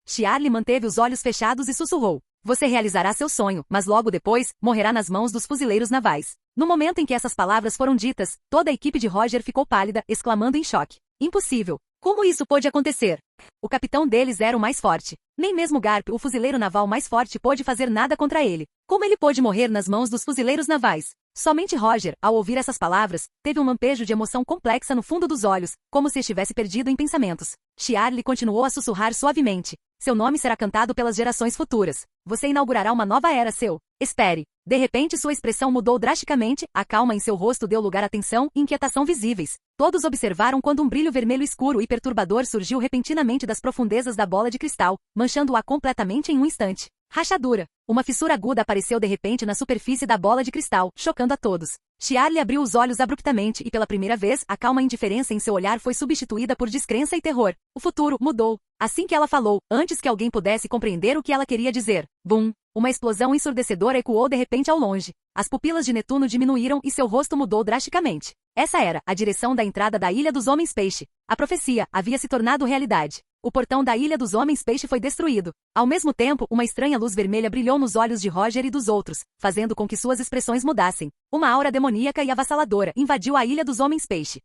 Shiarly manteve os olhos fechados e sussurrou. Você realizará seu sonho, mas logo depois, morrerá nas mãos dos fuzileiros navais. No momento em que essas palavras foram ditas, toda a equipe de Roger ficou pálida, exclamando em choque. Impossível! Como isso pôde acontecer? O capitão deles era o mais forte. Nem mesmo Garp, o fuzileiro naval mais forte, pôde fazer nada contra ele. Como ele pôde morrer nas mãos dos fuzileiros navais? Somente Roger, ao ouvir essas palavras, teve um lampejo de emoção complexa no fundo dos olhos, como se estivesse perdido em pensamentos. Shiarly continuou a sussurrar suavemente. Seu nome será cantado pelas gerações futuras. Você inaugurará uma nova era, seu. Espere. De repente sua expressão mudou drasticamente, a calma em seu rosto deu lugar a tensão e inquietação visíveis. Todos observaram quando um brilho vermelho escuro e perturbador surgiu repentinamente das profundezas da bola de cristal, manchando-a completamente em um instante. Rachadura. Uma fissura aguda apareceu de repente na superfície da bola de cristal, chocando a todos. Shiarly abriu os olhos abruptamente e pela primeira vez, a calma indiferença em seu olhar foi substituída por descrença e terror. O futuro mudou. Assim que ela falou, antes que alguém pudesse compreender o que ela queria dizer. Bum! Uma explosão ensurdecedora ecoou de repente ao longe. As pupilas de Netuno diminuíram e seu rosto mudou drasticamente. Essa era a direção da entrada da Ilha dos Homens-Peixe. A profecia havia se tornado realidade. O portão da Ilha dos Homens-Peixe foi destruído. Ao mesmo tempo, uma estranha luz vermelha brilhou nos olhos de Roger e dos outros, fazendo com que suas expressões mudassem. Uma aura demoníaca e avassaladora invadiu a Ilha dos Homens-Peixe.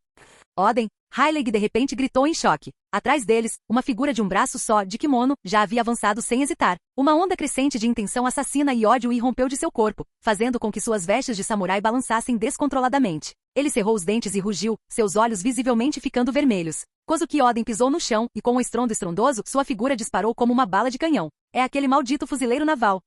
Oden, Rayleigh de repente gritou em choque. Atrás deles, uma figura de um braço só, de kimono, já havia avançado sem hesitar. Uma onda crescente de intenção assassina e ódio irrompeu de seu corpo, fazendo com que suas vestes de samurai balançassem descontroladamente. Ele cerrou os dentes e rugiu, seus olhos visivelmente ficando vermelhos. Kozuki Oden pisou no chão, e com um estrondo estrondoso, sua figura disparou como uma bala de canhão. É aquele maldito fuzileiro naval.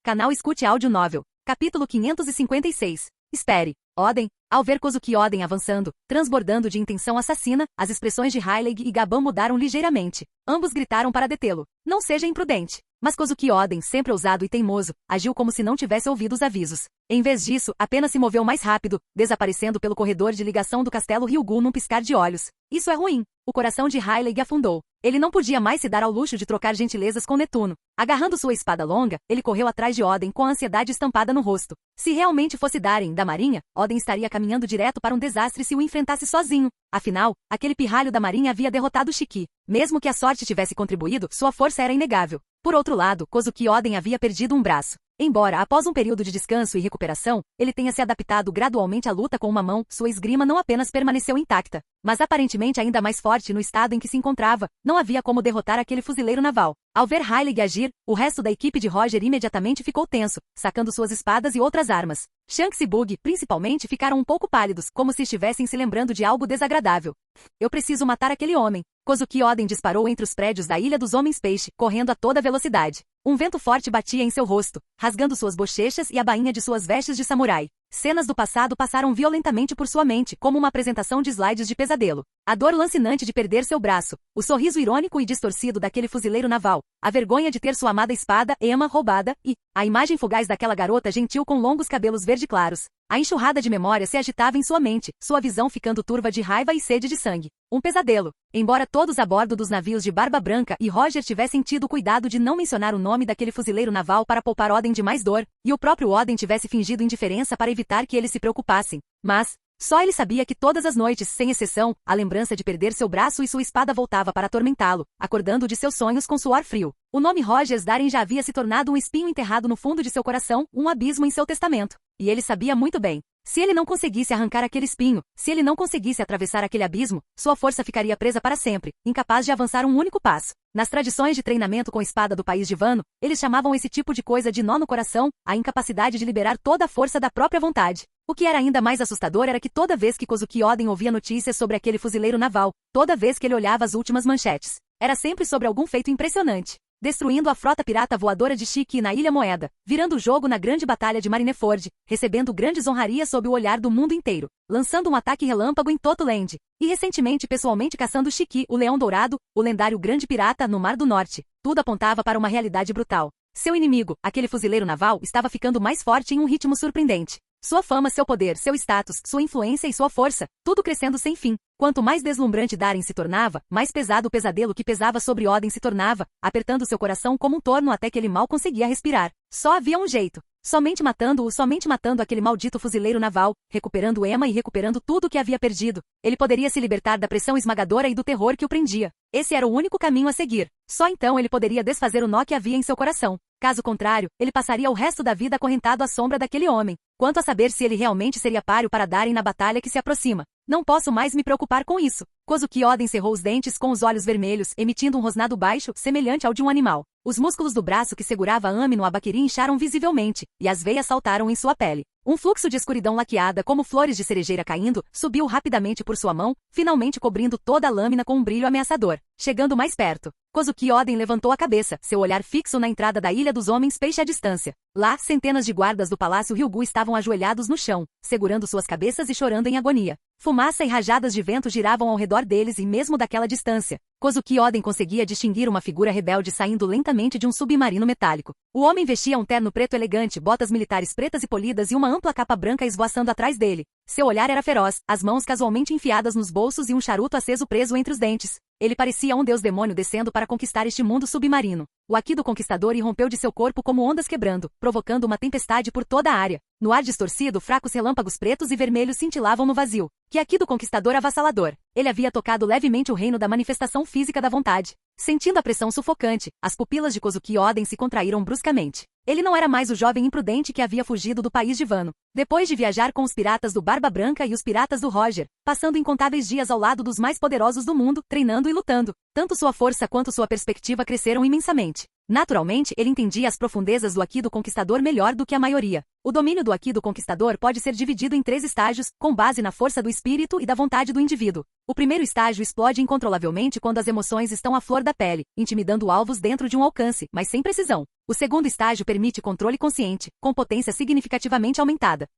Canal Escute Áudio Novel. Capítulo 556. Espere. Oden, ao ver Kozuki Oden avançando, transbordando de intenção assassina, as expressões de Rayleigh e Gaban mudaram ligeiramente. Ambos gritaram para detê-lo. Não seja imprudente. Mas Kozuki Oden, sempre ousado e teimoso, agiu como se não tivesse ouvido os avisos. Em vez disso, apenas se moveu mais rápido, desaparecendo pelo corredor de ligação do castelo Ryugu num piscar de olhos. Isso é ruim. O coração de Rayleigh afundou. Ele não podia mais se dar ao luxo de trocar gentilezas com Netuno. Agarrando sua espada longa, ele correu atrás de Oden com a ansiedade estampada no rosto. Se realmente fosse Darien, da Marinha, Oden estaria caminhando direto para um desastre se o enfrentasse sozinho. Afinal, aquele pirralho da Marinha havia derrotado Shiki. Mesmo que a sorte tivesse contribuído, sua força era inegável. Por outro lado, Kozuki Oden havia perdido um braço. Embora, após um período de descanso e recuperação, ele tenha se adaptado gradualmente à luta com uma mão, sua esgrima não apenas permaneceu intacta, mas aparentemente ainda mais forte no estado em que se encontrava. Não havia como derrotar aquele fuzileiro naval. Ao ver Rayleigh agir, o resto da equipe de Roger imediatamente ficou tenso, sacando suas espadas e outras armas. Shanks e Buggy, principalmente, ficaram um pouco pálidos, como se estivessem se lembrando de algo desagradável. Eu preciso matar aquele homem. Kozuki Oden disparou entre os prédios da Ilha dos Homens-Peixe, correndo a toda velocidade. Um vento forte batia em seu rosto, rasgando suas bochechas e a bainha de suas vestes de samurai. Cenas do passado passaram violentamente por sua mente, como uma apresentação de slides de pesadelo. A dor lancinante de perder seu braço, o sorriso irônico e distorcido daquele fuzileiro naval, a vergonha de ter sua amada espada, Emma, roubada, e a imagem fugaz daquela garota gentil com longos cabelos verde claros. A enxurrada de memória se agitava em sua mente, sua visão ficando turva de raiva e sede de sangue. Um pesadelo. Embora todos a bordo dos navios de Barba Branca e Roger tivessem tido cuidado de não mencionar o nome daquele fuzileiro naval para poupar Oden de mais dor, e o próprio Oden tivesse fingido indiferença para evitar que eles se preocupassem. Mas só ele sabia que todas as noites, sem exceção, a lembrança de perder seu braço e sua espada voltava para atormentá-lo, acordando de seus sonhos com suor frio. O nome Rogers Darien já havia se tornado um espinho enterrado no fundo de seu coração, um abismo em seu testamento. E ele sabia muito bem. Se ele não conseguisse arrancar aquele espinho, se ele não conseguisse atravessar aquele abismo, sua força ficaria presa para sempre, incapaz de avançar um único passo. Nas tradições de treinamento com espada do país de Wano, eles chamavam esse tipo de coisa de nó no coração, a incapacidade de liberar toda a força da própria vontade. O que era ainda mais assustador era que toda vez que Kozuki Oden ouvia notícias sobre aquele fuzileiro naval, toda vez que ele olhava as últimas manchetes, era sempre sobre algum feito impressionante. Destruindo a frota pirata voadora de Shiki na Ilha Moeda, virando o jogo na grande batalha de Marineford, recebendo grandes honrarias sob o olhar do mundo inteiro, lançando um ataque relâmpago em Toto Land, e recentemente pessoalmente caçando Shiki, o Leão Dourado, o lendário grande pirata no Mar do Norte. Tudo apontava para uma realidade brutal. Seu inimigo, aquele fuzileiro naval, estava ficando mais forte em um ritmo surpreendente. Sua fama, seu poder, seu status, sua influência e sua força, tudo crescendo sem fim. Quanto mais deslumbrante Darin se tornava, mais pesado o pesadelo que pesava sobre Oden se tornava, apertando seu coração como um torno até que ele mal conseguia respirar. Só havia um jeito. Somente matando aquele maldito fuzileiro naval, recuperando Emma e recuperando tudo o que havia perdido. Ele poderia se libertar da pressão esmagadora e do terror que o prendia. Esse era o único caminho a seguir. Só então ele poderia desfazer o nó que havia em seu coração. Caso contrário, ele passaria o resto da vida acorrentado à sombra daquele homem. Quanto a saber se ele realmente seria páreo para Darin na batalha que se aproxima. Não posso mais me preocupar com isso. Kozuki Oden cerrou os dentes com os olhos vermelhos, emitindo um rosnado baixo, semelhante ao de um animal. Os músculos do braço que segurava Ami no abaquiri incharam visivelmente, e as veias saltaram em sua pele. Um fluxo de escuridão laqueada como flores de cerejeira caindo, subiu rapidamente por sua mão, finalmente cobrindo toda a lâmina com um brilho ameaçador. Chegando mais perto, Kozuki Oden levantou a cabeça, seu olhar fixo na entrada da Ilha dos Homens peixe à distância. Lá, centenas de guardas do Palácio Ryugu estavam ajoelhados no chão, segurando suas cabeças e chorando em agonia. Fumaça e rajadas de vento giravam ao redor deles e mesmo daquela distância, Kozuki Oden conseguia distinguir uma figura rebelde saindo lentamente de um submarino metálico. O homem vestia um terno preto elegante, botas militares pretas e polidas e uma ampla capa branca esvoaçando atrás dele. Seu olhar era feroz, as mãos casualmente enfiadas nos bolsos e um charuto aceso preso entre os dentes. Ele parecia um deus demônio descendo para conquistar este mundo submarino. O Haki do Conquistador irrompeu de seu corpo como ondas quebrando, provocando uma tempestade por toda a área. No ar distorcido, fracos relâmpagos pretos e vermelhos cintilavam no vazio. Que Haki do Conquistador avassalador. Ele havia tocado levemente o reino da manifestação física da vontade. Sentindo a pressão sufocante, as pupilas de Kozuki Oden se contraíram bruscamente. Ele não era mais o jovem imprudente que havia fugido do país de Wano. Depois de viajar com os piratas do Barba Branca e os piratas do Roger, passando incontáveis dias ao lado dos mais poderosos do mundo, treinando e lutando, tanto sua força quanto sua perspectiva cresceram imensamente. Naturalmente, ele entendia as profundezas do Haki do Conquistador melhor do que a maioria. O domínio do Haki do Conquistador pode ser dividido em 3 estágios, com base na força do espírito e da vontade do indivíduo. O primeiro estágio explode incontrolavelmente quando as emoções estão à flor da pele, intimidando alvos dentro de um alcance, mas sem precisão. O segundo estágio permite controle consciente, com potência significativamente aumentada.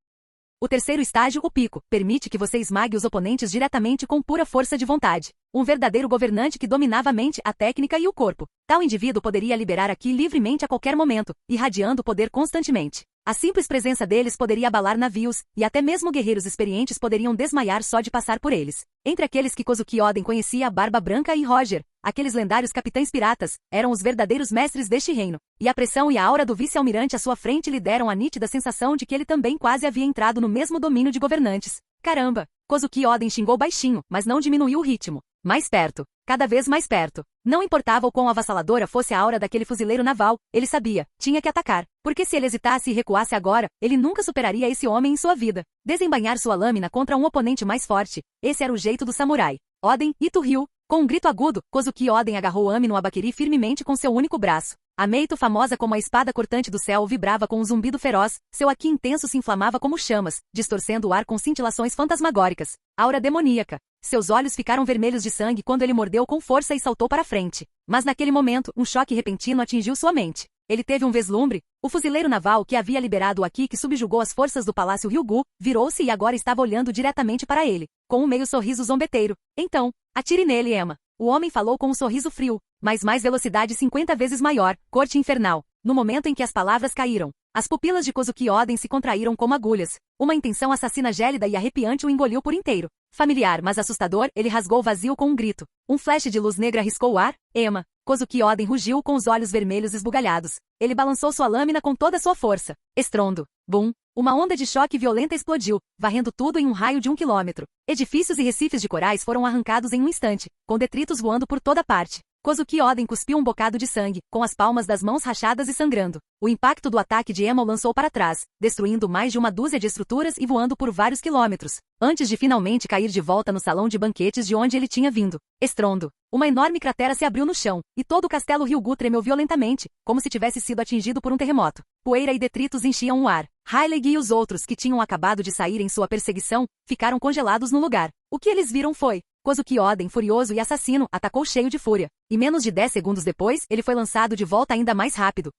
O terceiro estágio, o pico, permite que você esmague os oponentes diretamente com pura força de vontade. Um verdadeiro governante que dominava a mente, a técnica e o corpo. Tal indivíduo poderia liberar Haki livremente a qualquer momento, irradiando poder constantemente. A simples presença deles poderia abalar navios, e até mesmo guerreiros experientes poderiam desmaiar só de passar por eles. Entre aqueles que Kozuki Oden conhecia, Barba Branca e Roger, aqueles lendários capitães piratas, eram os verdadeiros mestres deste reino. E a pressão e a aura do vice-almirante à sua frente lhe deram a nítida sensação de que ele também quase havia entrado no mesmo domínio de governantes. Caramba! Kozuki Oden xingou baixinho, mas não diminuiu o ritmo. Mais perto. Cada vez mais perto. Não importava o quão avassaladora fosse a aura daquele fuzileiro naval, ele sabia, tinha que atacar. Porque se ele hesitasse e recuasse agora, ele nunca superaria esse homem em sua vida. Desembainhar sua lâmina contra um oponente mais forte. Esse era o jeito do samurai. Oden, Ito-Ryu. Com um grito agudo, Kozuki Oden agarrou Ami no abaquiri firmemente com seu único braço. A Meito, famosa como a espada cortante do céu, vibrava com um zumbido feroz, seu Haki intenso se inflamava como chamas, distorcendo o ar com cintilações fantasmagóricas. Aura demoníaca. Seus olhos ficaram vermelhos de sangue quando ele mordeu com força e saltou para frente. Mas naquele momento, um choque repentino atingiu sua mente. Ele teve um vislumbre. O fuzileiro naval que havia liberado o Haki que subjugou as forças do Palácio Ryugu, virou-se e agora estava olhando diretamente para ele, com um meio sorriso zombeteiro. Então, atire nele, Emma. O homem falou com um sorriso frio, mas mais velocidade 50 vezes maior, corte infernal. No momento em que as palavras caíram, as pupilas de Kozuki Oden se contraíram como agulhas. Uma intenção assassina gélida e arrepiante o engoliu por inteiro. Familiar, mas assustador, ele rasgou o vazio com um grito. Um flash de luz negra riscou o ar. Emma. Kozuki Oden rugiu com os olhos vermelhos esbugalhados. Ele balançou sua lâmina com toda sua força. Estrondo. Bum. Uma onda de choque violenta explodiu, varrendo tudo em um raio de 1 quilômetro. Edifícios e recifes de corais foram arrancados em um instante, com detritos voando por toda parte. Kozuki Oden cuspiu um bocado de sangue, com as palmas das mãos rachadas e sangrando. O impacto do ataque de Emma o lançou para trás, destruindo mais de uma dúzia de estruturas e voando por vários quilômetros, antes de finalmente cair de volta no salão de banquetes de onde ele tinha vindo. Estrondo. Uma enorme cratera se abriu no chão, e todo o castelo Ryugu tremeu violentamente, como se tivesse sido atingido por um terremoto. Poeira e detritos enchiam o ar. Heilig e os outros que tinham acabado de sair em sua perseguição, ficaram congelados no lugar. O que eles viram foi Kozuki Oden, furioso e assassino, atacou cheio de fúria. E menos de 10 segundos depois, ele foi lançado de volta ainda mais rápido.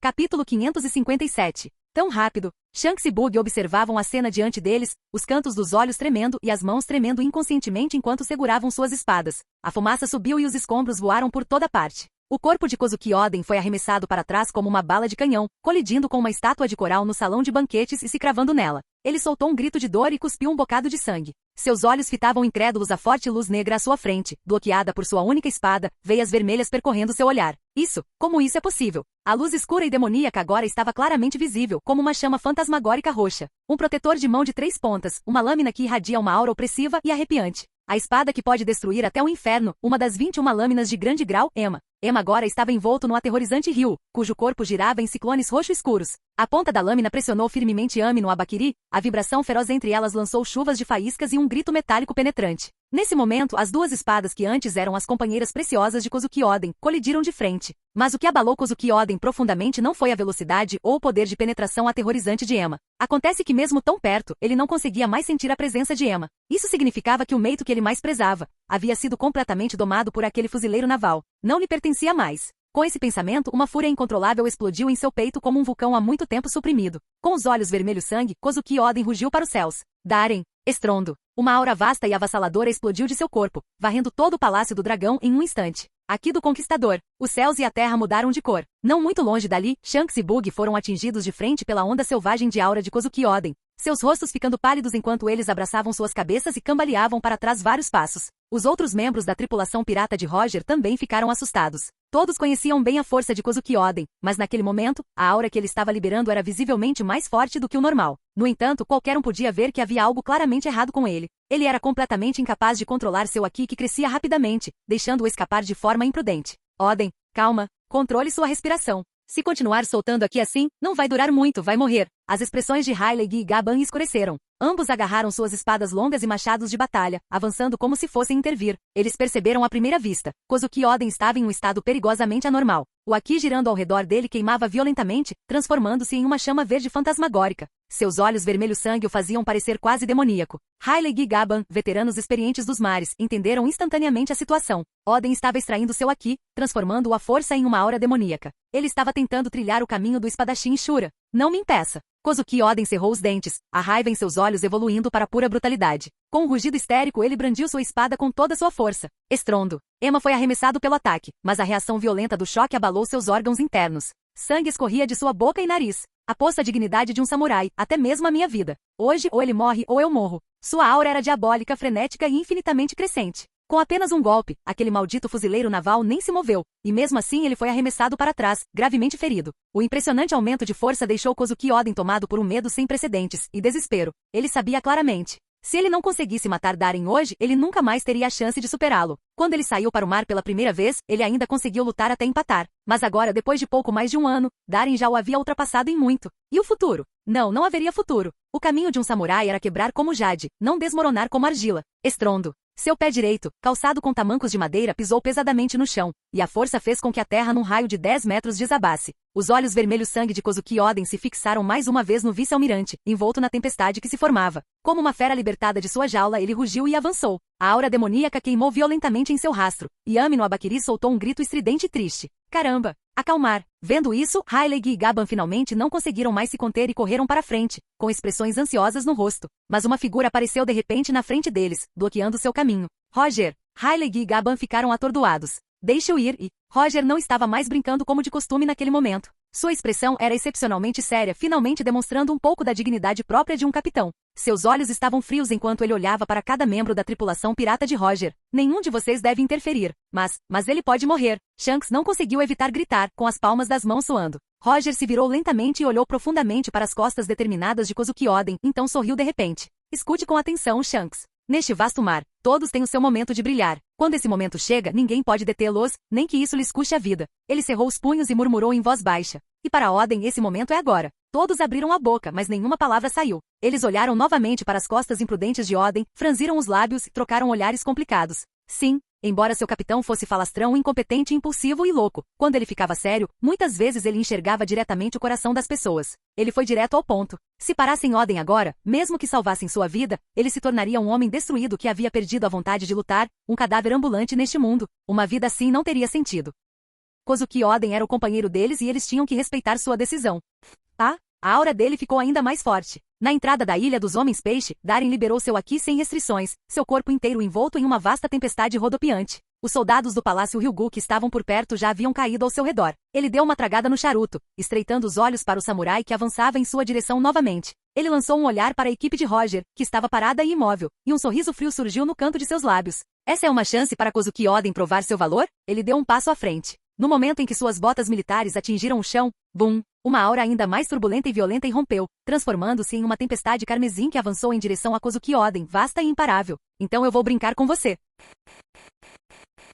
Capítulo 557. Tão rápido. Shanks e Buggy observavam a cena diante deles, os cantos dos olhos tremendo e as mãos tremendo inconscientemente enquanto seguravam suas espadas. A fumaça subiu e os escombros voaram por toda parte. O corpo de Kozuki Oden foi arremessado para trás como uma bala de canhão, colidindo com uma estátua de coral no salão de banquetes e se cravando nela. Ele soltou um grito de dor e cuspiu um bocado de sangue. Seus olhos fitavam incrédulos a forte luz negra à sua frente, bloqueada por sua única espada, veias vermelhas percorrendo seu olhar. Como isso é possível? A luz escura e demoníaca agora estava claramente visível, como uma chama fantasmagórica roxa. Um protetor de mão de 3 pontas, uma lâmina que irradia uma aura opressiva e arrepiante. A espada que pode destruir até o inferno, uma das 21 lâminas de grande grau, Ema. Ema agora estava envolto no aterrorizante rio, cujo corpo girava em ciclones roxo-escuros. A ponta da lâmina pressionou firmemente Ami no abaquiri, a vibração feroz entre elas lançou chuvas de faíscas e um grito metálico penetrante. Nesse momento, as duas espadas que antes eram as companheiras preciosas de Kozuki Oden colidiram de frente. Mas o que abalou Kozuki Oden profundamente não foi a velocidade ou o poder de penetração aterrorizante de Ema. Acontece que mesmo tão perto, ele não conseguia mais sentir a presença de Ema. Isso significava que o meito que ele mais prezava havia sido completamente domado por aquele fuzileiro naval. Não lhe pertencia mais. Com esse pensamento, uma fúria incontrolável explodiu em seu peito como um vulcão há muito tempo suprimido. Com os olhos vermelhos sangue, Kozuki Oden rugiu para os céus. Darem. Estrondo. Uma aura vasta e avassaladora explodiu de seu corpo, varrendo todo o palácio do dragão em um instante. Aqui do Conquistador. Os céus e a terra mudaram de cor. Não muito longe dali, Shanks e Buggy foram atingidos de frente pela onda selvagem de aura de Kozuki Oden, seus rostos ficando pálidos enquanto eles abraçavam suas cabeças e cambaleavam para trás vários passos. Os outros membros da tripulação pirata de Roger também ficaram assustados. Todos conheciam bem a força de Kozuki Oden, mas naquele momento, a aura que ele estava liberando era visivelmente mais forte do que o normal. No entanto, qualquer um podia ver que havia algo claramente errado com ele. Ele era completamente incapaz de controlar seu Aki que crescia rapidamente, deixando-o escapar de forma imprudente. Oden, calma, controle sua respiração. Se continuar soltando aqui assim, não vai durar muito, vai morrer. As expressões de Rayleigh e Gaban escureceram. Ambos agarraram suas espadas longas e machados de batalha, avançando como se fossem intervir. Eles perceberam à primeira vista. Kozuki Oden estava em um estado perigosamente anormal. O Aki girando ao redor dele queimava violentamente, transformando-se em uma chama verde fantasmagórica. Seus olhos vermelho sangue o faziam parecer quase demoníaco. Rayleigh e Gaban, veteranos experientes dos mares, entenderam instantaneamente a situação. Oden estava extraindo seu Aki, transformando-o à força em uma aura demoníaca. Ele estava tentando trilhar o caminho do espadachim Shura. Não me impeça. Kozuki Oden cerrou os dentes, a raiva em seus olhos evoluindo para pura brutalidade. Com um rugido histérico ele brandiu sua espada com toda sua força. Estrondo. Ema foi arremessado pelo ataque, mas a reação violenta do choque abalou seus órgãos internos. Sangue escorria de sua boca e nariz. Aposto a dignidade de um samurai, até mesmo a minha vida. Hoje, ou ele morre ou eu morro. Sua aura era diabólica, frenética e infinitamente crescente. Com apenas um golpe, aquele maldito fuzileiro naval nem se moveu, e mesmo assim ele foi arremessado para trás, gravemente ferido. O impressionante aumento de força deixou Kozuki Oden tomado por um medo sem precedentes, e desespero. Ele sabia claramente. Se ele não conseguisse matar Darem hoje, ele nunca mais teria a chance de superá-lo. Quando ele saiu para o mar pela primeira vez, ele ainda conseguiu lutar até empatar. Mas agora, depois de pouco mais de um ano, Darem já o havia ultrapassado em muito. E o futuro? Não haveria futuro. O caminho de um samurai era quebrar como jade, não desmoronar como argila. Estrondo. Seu pé direito, calçado com tamancos de madeira, pisou pesadamente no chão, e a força fez com que a terra num raio de 10 metros desabasse. Os olhos vermelhos sangue de Kozuki Oden se fixaram mais uma vez no vice-almirante, envolto na tempestade que se formava. Como uma fera libertada de sua jaula, ele rugiu e avançou. A aura demoníaca queimou violentamente em seu rastro, e Ami no abaquiri soltou um grito estridente e triste. Caramba! Acalmar. Vendo isso, Rayleigh e Gaban finalmente não conseguiram mais se conter e correram para frente, com expressões ansiosas no rosto. Mas uma figura apareceu de repente na frente deles, bloqueando seu caminho. Roger! Rayleigh e Gaban ficaram atordoados. Deixe-o ir e... Roger não estava mais brincando como de costume naquele momento. Sua expressão era excepcionalmente séria, finalmente demonstrando um pouco da dignidade própria de um capitão. Seus olhos estavam frios enquanto ele olhava para cada membro da tripulação pirata de Roger. Nenhum de vocês deve interferir. Mas ele pode morrer. Shanks não conseguiu evitar gritar, com as palmas das mãos suando. Roger se virou lentamente e olhou profundamente para as costas determinadas de Kozuki Oden, então sorriu de repente. Escute com atenção, Shanks. Neste vasto mar, todos têm o seu momento de brilhar. Quando esse momento chega, ninguém pode detê-los, nem que isso lhes custe a vida. Ele cerrou os punhos e murmurou em voz baixa. E para Oden esse momento é agora. Todos abriram a boca, mas nenhuma palavra saiu. Eles olharam novamente para as costas imprudentes de Oden, franziram os lábios e trocaram olhares complicados. Sim, Embora seu capitão fosse falastrão, incompetente, impulsivo e louco, quando ele ficava sério, muitas vezes ele enxergava diretamente o coração das pessoas. Ele foi direto ao ponto. Se parassem Oden agora, mesmo que salvassem sua vida, ele se tornaria um homem destruído que havia perdido a vontade de lutar, um cadáver ambulante neste mundo. Uma vida assim não teria sentido. Kozuki Oden era o companheiro deles e eles tinham que respeitar sua decisão. A aura dele ficou ainda mais forte. Na entrada da Ilha dos Homens-Peixe, Darien liberou seu Haki sem restrições, seu corpo inteiro envolto em uma vasta tempestade rodopiante. Os soldados do Palácio Ryugu que estavam por perto já haviam caído ao seu redor. Ele deu uma tragada no charuto, estreitando os olhos para o samurai que avançava em sua direção novamente. Ele lançou um olhar para a equipe de Roger, que estava parada e imóvel, e um sorriso frio surgiu no canto de seus lábios. Essa é uma chance para Kozuki Oden provar seu valor? Ele deu um passo à frente. No momento em que suas botas militares atingiram o chão, bum! Uma aura ainda mais turbulenta e violenta irrompeu, transformando-se em uma tempestade carmesim que avançou em direção a Kozuki Oden, vasta e imparável. Então eu vou brincar com você.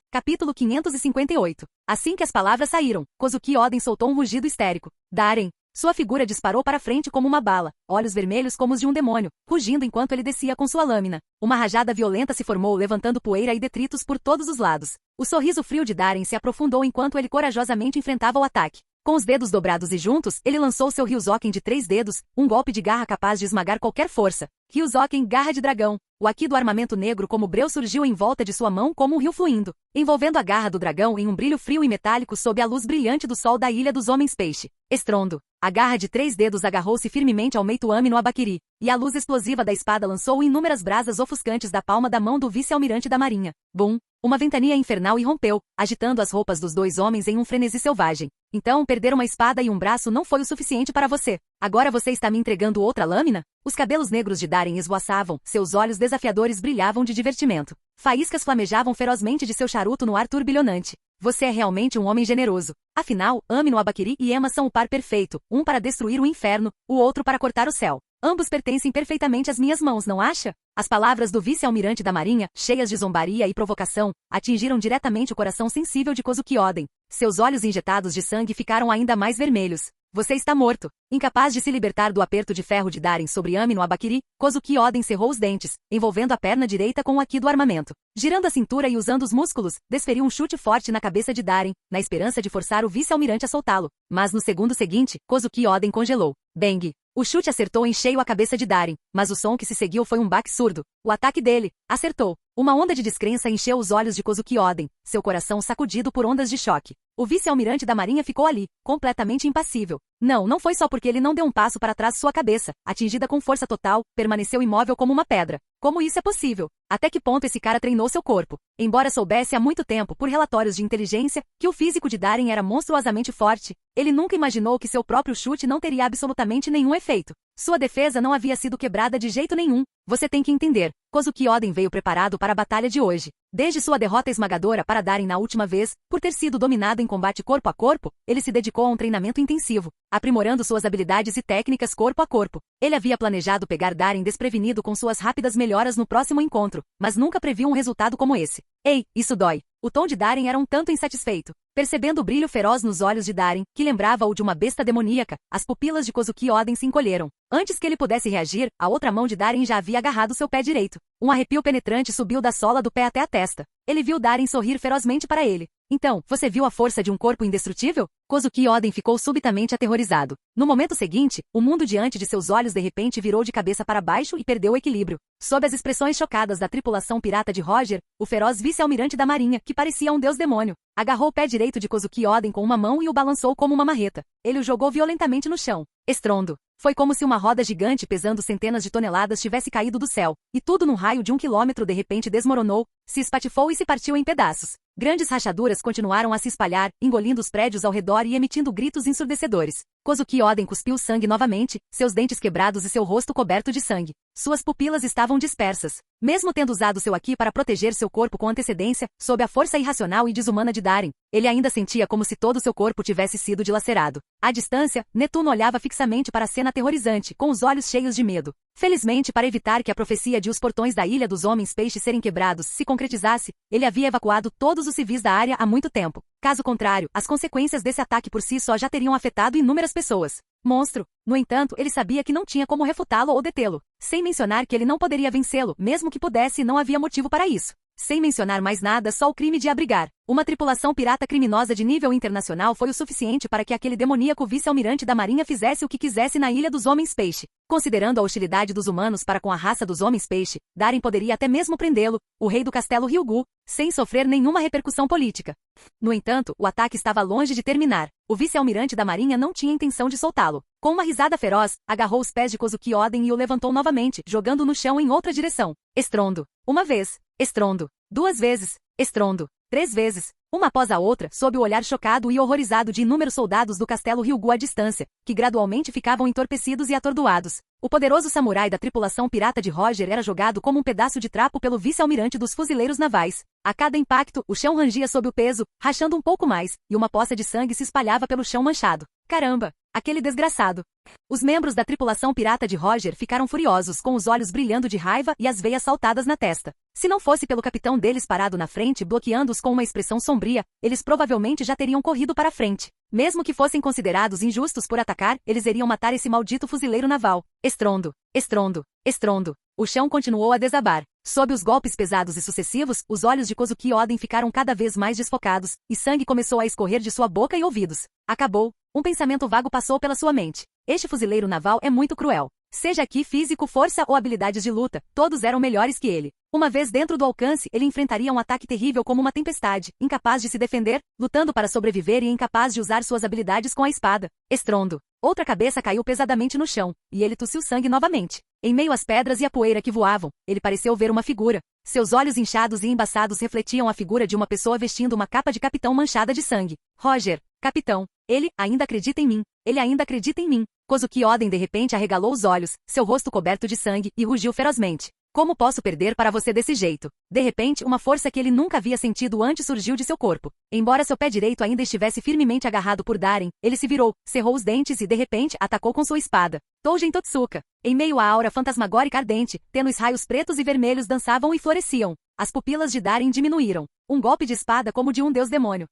Capítulo 558. Assim que as palavras saíram, Kozuki Oden soltou um rugido histérico. Darien. Sua figura disparou para frente como uma bala, olhos vermelhos como os de um demônio, rugindo enquanto ele descia com sua lâmina. Uma rajada violenta se formou, levantando poeira e detritos por todos os lados. O sorriso frio de Darien se aprofundou enquanto ele corajosamente enfrentava o ataque. Com os dedos dobrados e juntos, ele lançou seu Ryuzoken de 3 dedos, um golpe de garra capaz de esmagar qualquer força. Ryuzoken, garra de dragão. O Haki do armamento negro como breu surgiu em volta de sua mão como um rio fluindo, envolvendo a garra do dragão em um brilho frio e metálico sob a luz brilhante do sol da Ilha dos Homens-Peixe. Estrondo. A garra de 3 dedos agarrou-se firmemente ao Meituame no Abakiri, e a luz explosiva da espada lançou inúmeras brasas ofuscantes da palma da mão do vice-almirante da marinha. Bum! Uma ventania infernal irrompeu, agitando as roupas dos 2 homens em um frenesi selvagem. Então, perder uma espada e um braço não foi o suficiente para você. Agora você está me entregando outra lâmina? Os cabelos negros de Darien esvoaçavam, seus olhos desafiadores brilhavam de divertimento. Faíscas flamejavam ferozmente de seu charuto no ar turbilhonante. Você é realmente um homem generoso. Afinal, Ame no Abakiri e Emma são o par perfeito, um para destruir o inferno, o outro para cortar o céu. Ambos pertencem perfeitamente às minhas mãos, não acha? As palavras do vice-almirante da marinha, cheias de zombaria e provocação, atingiram diretamente o coração sensível de Kozuki Oden. Seus olhos injetados de sangue ficaram ainda mais vermelhos. Você está morto. Incapaz de se libertar do aperto de ferro de Darien sobre Ame no Abakiri, Kozuki Oden cerrou os dentes, envolvendo a perna direita com o Haki do armamento. Girando a cintura e usando os músculos, desferiu um chute forte na cabeça de Darien, na esperança de forçar o vice-almirante a soltá-lo. Mas no segundo seguinte, Kozuki Oden congelou. Bang! O chute acertou em cheio a cabeça de Darien, mas o som que se seguiu foi um baque surdo. O ataque dele acertou. Uma onda de descrença encheu os olhos de Kozuki Oden, seu coração sacudido por ondas de choque. O vice-almirante da marinha ficou ali, completamente impassível. Não foi só porque ele não deu um passo para trás. Sua cabeça, atingida com força total, permaneceu imóvel como uma pedra. Como isso é possível? Até que ponto esse cara treinou seu corpo? Embora soubesse há muito tempo, por relatórios de inteligência, que o físico de Darien era monstruosamente forte, ele nunca imaginou que seu próprio chute não teria absolutamente nenhum efeito. Sua defesa não havia sido quebrada de jeito nenhum. Você tem que entender. Kozuki Oden veio preparado para a batalha de hoje. Desde sua derrota esmagadora para Darien na última vez, por ter sido dominado em combate corpo a corpo, ele se dedicou a um treinamento intensivo, aprimorando suas habilidades e técnicas corpo a corpo. Ele havia planejado pegar Darien desprevenido com suas rápidas melhoras no próximo encontro, mas nunca previu um resultado como esse. Ei, isso dói. O tom de Darien era um tanto insatisfeito. Percebendo o brilho feroz nos olhos de Darien, que lembrava-o de uma besta demoníaca, as pupilas de Kozuki Oden se encolheram. Antes que ele pudesse reagir, a outra mão de Darien já havia agarrado seu pé direito. Um arrepio penetrante subiu da sola do pé até a testa. Ele viu Darien sorrir ferozmente para ele. Então, você viu a força de um corpo indestrutível? Kozuki Oden ficou subitamente aterrorizado. No momento seguinte, o mundo diante de seus olhos de repente virou de cabeça para baixo e perdeu o equilíbrio. Sob as expressões chocadas da tripulação pirata de Roger, o feroz vice-almirante da marinha, que parecia um deus demônio, agarrou o pé direito de Kozuki Oden com uma mão e o balançou como uma marreta. Ele o jogou violentamente no chão. Estrondo. Foi como se uma roda gigante pesando centenas de toneladas tivesse caído do céu, e tudo num raio de 1 quilômetro de repente desmoronou, se espatifou e se partiu em pedaços. Grandes rachaduras continuaram a se espalhar, engolindo os prédios ao redor e emitindo gritos ensurdecedores. Kozuki Oden cuspiu sangue novamente, seus dentes quebrados e seu rosto coberto de sangue. Suas pupilas estavam dispersas. Mesmo tendo usado seu Haki para proteger seu corpo com antecedência, sob a força irracional e desumana de Darien, ele ainda sentia como se todo seu corpo tivesse sido dilacerado. À distância, Netuno olhava fixamente para a cena aterrorizante, com os olhos cheios de medo. Felizmente, para evitar que a profecia de os portões da Ilha dos Homens-Peixe serem quebrados se concretizasse, ele havia evacuado todos os civis da área há muito tempo. Caso contrário, as consequências desse ataque por si só já teriam afetado inúmeras pessoas. Monstro! No entanto, ele sabia que não tinha como refutá-lo ou detê-lo. Sem mencionar que ele não poderia vencê-lo, mesmo que pudesse, não havia motivo para isso. Sem mencionar mais nada, só o crime de abrigar uma tripulação pirata criminosa de nível internacional foi o suficiente para que aquele demoníaco vice-almirante da marinha fizesse o que quisesse na Ilha dos Homens-Peixe. Considerando a hostilidade dos humanos para com a raça dos Homens-Peixe, Darin poderia até mesmo prendê-lo, o rei do castelo Ryugu, sem sofrer nenhuma repercussão política. No entanto, o ataque estava longe de terminar. O vice-almirante da marinha não tinha intenção de soltá-lo. Com uma risada feroz, agarrou os pés de Kozuki Oden e o levantou novamente, jogando no chão em outra direção. Estrondo. Uma vez. Estrondo. 2 vezes. Estrondo. 3 vezes. Uma após a outra, sob o olhar chocado e horrorizado de inúmeros soldados do castelo Ryugu à distância, que gradualmente ficavam entorpecidos e atordoados. O poderoso samurai da tripulação pirata de Roger era jogado como um pedaço de trapo pelo vice-almirante dos fuzileiros navais. A cada impacto, o chão rangia sob o peso, rachando um pouco mais, e uma poça de sangue se espalhava pelo chão manchado. Caramba! Aquele desgraçado! Os membros da tripulação pirata de Roger ficaram furiosos, com os olhos brilhando de raiva e as veias saltadas na testa. Se não fosse pelo capitão deles parado na frente, bloqueando-os com uma expressão sombria, eles provavelmente já teriam corrido para a frente. Mesmo que fossem considerados injustos por atacar, eles iriam matar esse maldito fuzileiro naval. Estrondo, estrondo, estrondo. O chão continuou a desabar. Sob os golpes pesados e sucessivos, os olhos de Kozuki Oden ficaram cada vez mais desfocados, e sangue começou a escorrer de sua boca e ouvidos. Acabou. Um pensamento vago passou pela sua mente. Este fuzileiro naval é muito cruel. Seja aqui físico, força ou habilidades de luta, todos eram melhores que ele. Uma vez dentro do alcance, ele enfrentaria um ataque terrível como uma tempestade, incapaz de se defender, lutando para sobreviver e incapaz de usar suas habilidades com a espada. Estrondo. Outra cabeça caiu pesadamente no chão, e ele tossiu sangue novamente. Em meio às pedras e à poeira que voavam, ele pareceu ver uma figura. Seus olhos inchados e embaçados refletiam a figura de uma pessoa vestindo uma capa de capitão manchada de sangue. Roger, capitão. Ele ainda acredita em mim. Ele ainda acredita em mim. Kozuki Oden de repente arregalou os olhos, seu rosto coberto de sangue, e rugiu ferozmente. Como posso perder para você desse jeito? De repente, uma força que ele nunca havia sentido antes surgiu de seu corpo. Embora seu pé direito ainda estivesse firmemente agarrado por Darin, ele se virou, cerrou os dentes e de repente atacou com sua espada. Tougen Totsuka. Em meio à aura fantasmagórica ardente, tênues raios pretos e vermelhos dançavam e floresciam. As pupilas de Darin diminuíram. Um golpe de espada como de um deus demônio.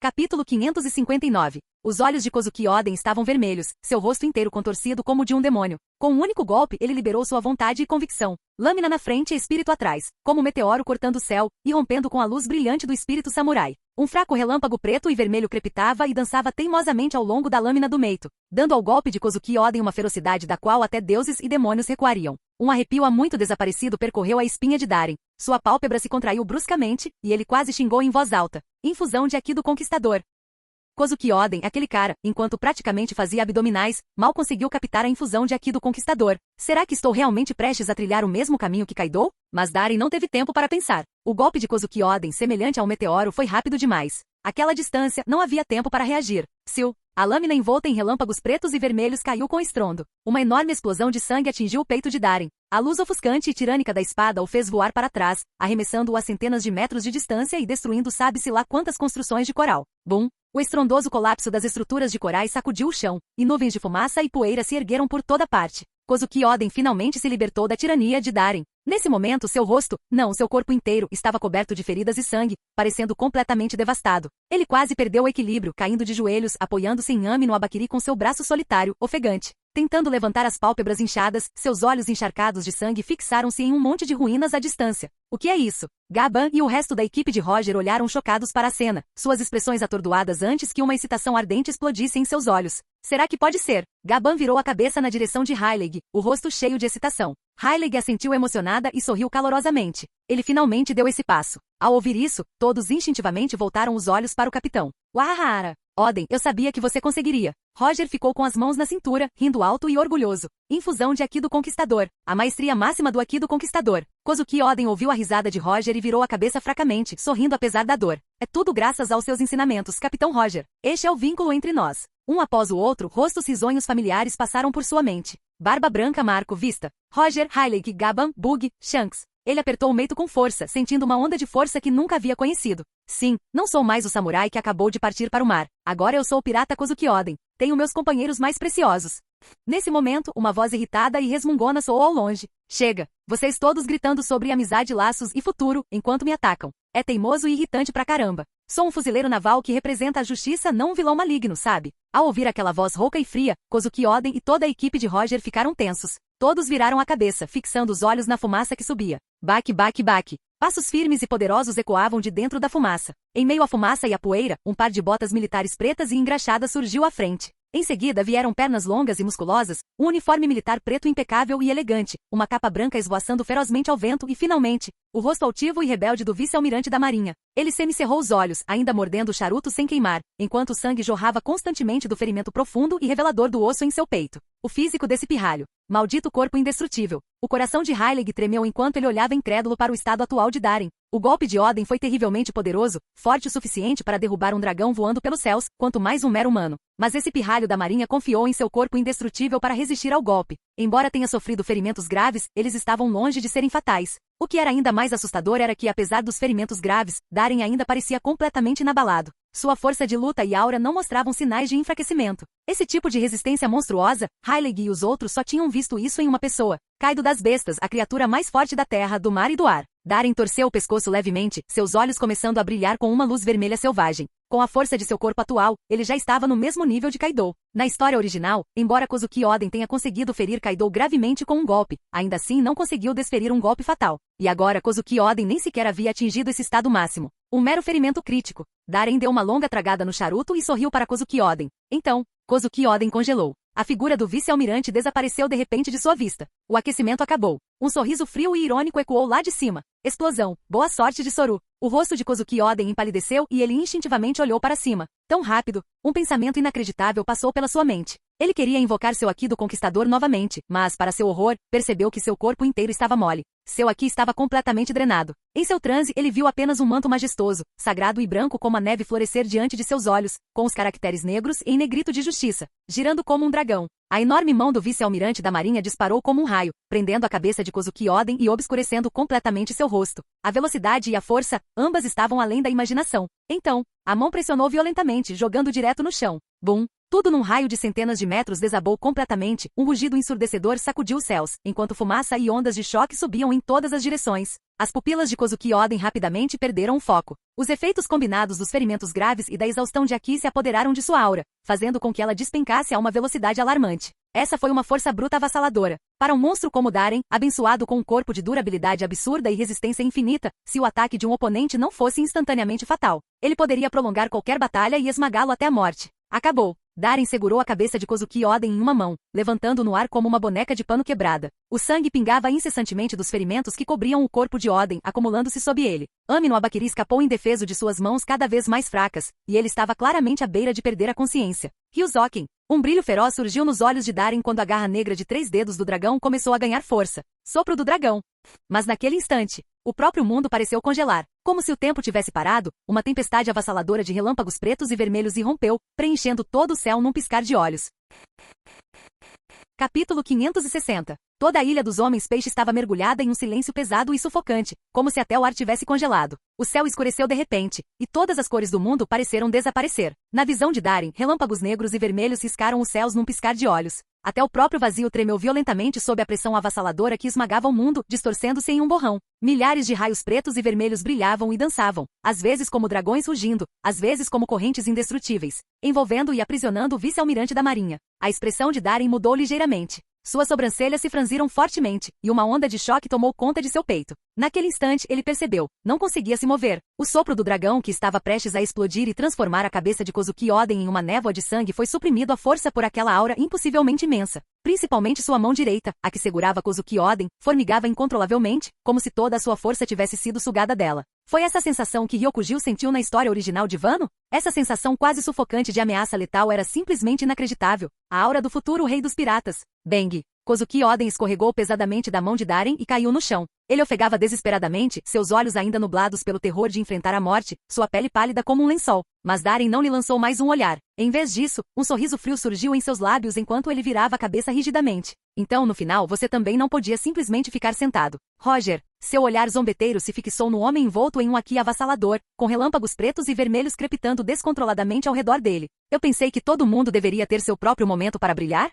Capítulo 559. Os olhos de Kozuki Oden estavam vermelhos, seu rosto inteiro contorcido como o de um demônio. Com um único golpe, ele liberou sua vontade e convicção. Lâmina na frente e espírito atrás, como um meteoro cortando o céu, e rompendo com a luz brilhante do espírito samurai. Um fraco relâmpago preto e vermelho crepitava e dançava teimosamente ao longo da lâmina do meito, dando ao golpe de Kozuki Oden uma ferocidade da qual até deuses e demônios recuariam. Um arrepio há muito desaparecido percorreu a espinha de Darin. Sua pálpebra se contraiu bruscamente, e ele quase xingou em voz alta. Infusão de Aki do Conquistador. Kozuki Oden, aquele cara, enquanto praticamente fazia abdominais, mal conseguiu captar a infusão de Aki do Conquistador. Será que estou realmente prestes a trilhar o mesmo caminho que Kaido? Mas Darin não teve tempo para pensar. O golpe de Kozuki Oden, semelhante a um meteoro, foi rápido demais. Aquela distância, não havia tempo para reagir. Sil. A lâmina envolta em relâmpagos pretos e vermelhos caiu com estrondo. Uma enorme explosão de sangue atingiu o peito de Darin. A luz ofuscante e tirânica da espada o fez voar para trás, arremessando-o a centenas de metros de distância e destruindo sabe-se lá quantas construções de coral. Bum! O estrondoso colapso das estruturas de corais sacudiu o chão, e nuvens de fumaça e poeira se ergueram por toda parte. Kozuki Oden finalmente se libertou da tirania de Darin. Nesse momento seu rosto, não, seu corpo inteiro, estava coberto de feridas e sangue, parecendo completamente devastado. Ele quase perdeu o equilíbrio, caindo de joelhos, apoiando-se em Ami no abaquiri com seu braço solitário, ofegante. Tentando levantar as pálpebras inchadas, seus olhos encharcados de sangue fixaram-se em um monte de ruínas à distância. O que é isso? Gaban e o resto da equipe de Roger olharam chocados para a cena, suas expressões atordoadas antes que uma excitação ardente explodisse em seus olhos. Será que pode ser? Gaban virou a cabeça na direção de Heilig, o rosto cheio de excitação. Heilig assentiu emocionada e sorriu calorosamente. Ele finalmente deu esse passo. Ao ouvir isso, todos instintivamente voltaram os olhos para o capitão. Wahara! Oden, eu sabia que você conseguiria. Roger ficou com as mãos na cintura, rindo alto e orgulhoso. Infusão de Aki do Conquistador. A maestria máxima do Aki do Conquistador. Kozuki Oden ouviu a risada de Roger e virou a cabeça fracamente, sorrindo apesar da dor. É tudo graças aos seus ensinamentos, Capitão Roger. Este é o vínculo entre nós. Um após o outro, rostos risonhos familiares passaram por sua mente. Barba branca Marco Vista. Roger, Heilig, Gaban, Bug, Shanks. Ele apertou o meito com força, sentindo uma onda de força que nunca havia conhecido. Sim, não sou mais o samurai que acabou de partir para o mar. Agora eu sou o pirata Kozuki Oden. Tenho meus companheiros mais preciosos. Nesse momento, uma voz irritada e resmungona soou ao longe. Chega! Vocês todos gritando sobre amizade, laços e futuro, enquanto me atacam. É teimoso e irritante pra caramba. Sou um fuzileiro naval que representa a justiça, não um vilão maligno, sabe? Ao ouvir aquela voz rouca e fria, Kozuki Oden e toda a equipe de Roger ficaram tensos. Todos viraram a cabeça, fixando os olhos na fumaça que subia. Baque, baque, baque. Passos firmes e poderosos ecoavam de dentro da fumaça. Em meio à fumaça e à poeira, um par de botas militares pretas e engraxadas surgiu à frente. Em seguida vieram pernas longas e musculosas, um uniforme militar preto impecável e elegante, uma capa branca esvoaçando ferozmente ao vento e, finalmente, o rosto altivo e rebelde do vice-almirante da Marinha. Ele semicerrou os olhos, ainda mordendo o charuto sem queimar, enquanto o sangue jorrava constantemente do ferimento profundo e revelador do osso em seu peito. O físico desse pirralho. Maldito corpo indestrutível. O coração de Heilig tremeu enquanto ele olhava incrédulo para o estado atual de Darin. O golpe de Oden foi terrivelmente poderoso, forte o suficiente para derrubar um dragão voando pelos céus, quanto mais um mero humano. Mas esse pirralho da Marinha confiou em seu corpo indestrutível para resistir ao golpe. Embora tenha sofrido ferimentos graves, eles estavam longe de serem fatais. O que era ainda mais assustador era que, apesar dos ferimentos graves, Darin ainda parecia completamente inabalado. Sua força de luta e aura não mostravam sinais de enfraquecimento. Esse tipo de resistência monstruosa, Heilig e os outros só tinham visto isso em uma pessoa. Kaido das bestas, a criatura mais forte da terra, do mar e do ar. Darin torceu o pescoço levemente, seus olhos começando a brilhar com uma luz vermelha selvagem. Com a força de seu corpo atual, ele já estava no mesmo nível de Kaido. Na história original, embora Kozuki Oden tenha conseguido ferir Kaido gravemente com um golpe, ainda assim não conseguiu desferir um golpe fatal. E agora Kozuki Oden nem sequer havia atingido esse estado máximo. Um mero ferimento crítico. Darin deu uma longa tragada no charuto e sorriu para Kozuki Oden. Então, Kozuki Oden congelou. A figura do vice-almirante desapareceu de repente de sua vista. O aquecimento acabou. Um sorriso frio e irônico ecoou lá de cima. Explosão. Boa sorte de Soru. O rosto de Kozuki Oden empalideceu e ele instintivamente olhou para cima. Tão rápido, um pensamento inacreditável passou pela sua mente. Ele queria invocar seu Haki do Conquistador novamente, mas, para seu horror, percebeu que seu corpo inteiro estava mole. Seu Haki estava completamente drenado. Em seu transe, ele viu apenas um manto majestoso, sagrado e branco como a neve florescer diante de seus olhos, com os caracteres negros em negrito de justiça, girando como um dragão. A enorme mão do vice-almirante da Marinha disparou como um raio, prendendo a cabeça de Kozuki Oden e obscurecendo completamente seu rosto. A velocidade e a força, ambas estavam além da imaginação. Então, a mão pressionou violentamente, jogando direto no chão. Bum! Tudo num raio de centenas de metros desabou completamente, um rugido ensurdecedor sacudiu os céus, enquanto fumaça e ondas de choque subiam em todas as direções. As pupilas de Kozuki Oden rapidamente perderam o foco. Os efeitos combinados dos ferimentos graves e da exaustão de Haki se apoderaram de sua aura, fazendo com que ela despencasse a uma velocidade alarmante. Essa foi uma força bruta avassaladora. Para um monstro como Darin, abençoado com um corpo de durabilidade absurda e resistência infinita, se o ataque de um oponente não fosse instantaneamente fatal, ele poderia prolongar qualquer batalha e esmagá-lo até a morte. Acabou. Darin segurou a cabeça de Kozuki Oden em uma mão, levantando no ar como uma boneca de pano quebrada. O sangue pingava incessantemente dos ferimentos que cobriam o corpo de Oden, acumulando-se sob ele. Ami no Abakiri escapou indefeso de suas mãos cada vez mais fracas, e ele estava claramente à beira de perder a consciência. Ryuzoken. Um brilho feroz surgiu nos olhos de Darin quando a garra negra de 3 dedos do dragão começou a ganhar força. Sopro do dragão. Mas naquele instante, o próprio mundo pareceu congelar. Como se o tempo tivesse parado, uma tempestade avassaladora de relâmpagos pretos e vermelhos irrompeu, preenchendo todo o céu num piscar de olhos. Capítulo 560. Toda a Ilha dos Homens-Peixe estava mergulhada em um silêncio pesado e sufocante, como se até o ar tivesse congelado. O céu escureceu de repente, e todas as cores do mundo pareceram desaparecer. Na visão de Darin, relâmpagos negros e vermelhos riscaram os céus num piscar de olhos. Até o próprio vazio tremeu violentamente sob a pressão avassaladora que esmagava o mundo, distorcendo-se em um borrão. Milhares de raios pretos e vermelhos brilhavam e dançavam, às vezes como dragões rugindo, às vezes como correntes indestrutíveis, envolvendo e aprisionando o vice-almirante da Marinha. A expressão de Darin mudou ligeiramente. Suas sobrancelhas se franziram fortemente, e uma onda de choque tomou conta de seu peito. Naquele instante, ele percebeu. Não conseguia se mover. O sopro do dragão que estava prestes a explodir e transformar a cabeça de Kozuki Oden em uma névoa de sangue foi suprimido à força por aquela aura impossivelmente imensa. Principalmente sua mão direita, a que segurava Kozuki Oden, formigava incontrolavelmente, como se toda a sua força tivesse sido sugada dela. Foi essa sensação que Ryokugyu sentiu na história original de Wano? Essa sensação quase sufocante de ameaça letal era simplesmente inacreditável. A aura do futuro rei dos piratas. Bang! Kozuki Oden escorregou pesadamente da mão de Darin e caiu no chão. Ele ofegava desesperadamente, seus olhos ainda nublados pelo terror de enfrentar a morte, sua pele pálida como um lençol. Mas Darin não lhe lançou mais um olhar. Em vez disso, um sorriso frio surgiu em seus lábios enquanto ele virava a cabeça rigidamente. Então, no final, você também não podia simplesmente ficar sentado. Roger, seu olhar zombeteiro se fixou no homem envolto em um Haki avassalador, com relâmpagos pretos e vermelhos crepitando descontroladamente ao redor dele. Eu pensei que todo mundo deveria ter seu próprio momento para brilhar?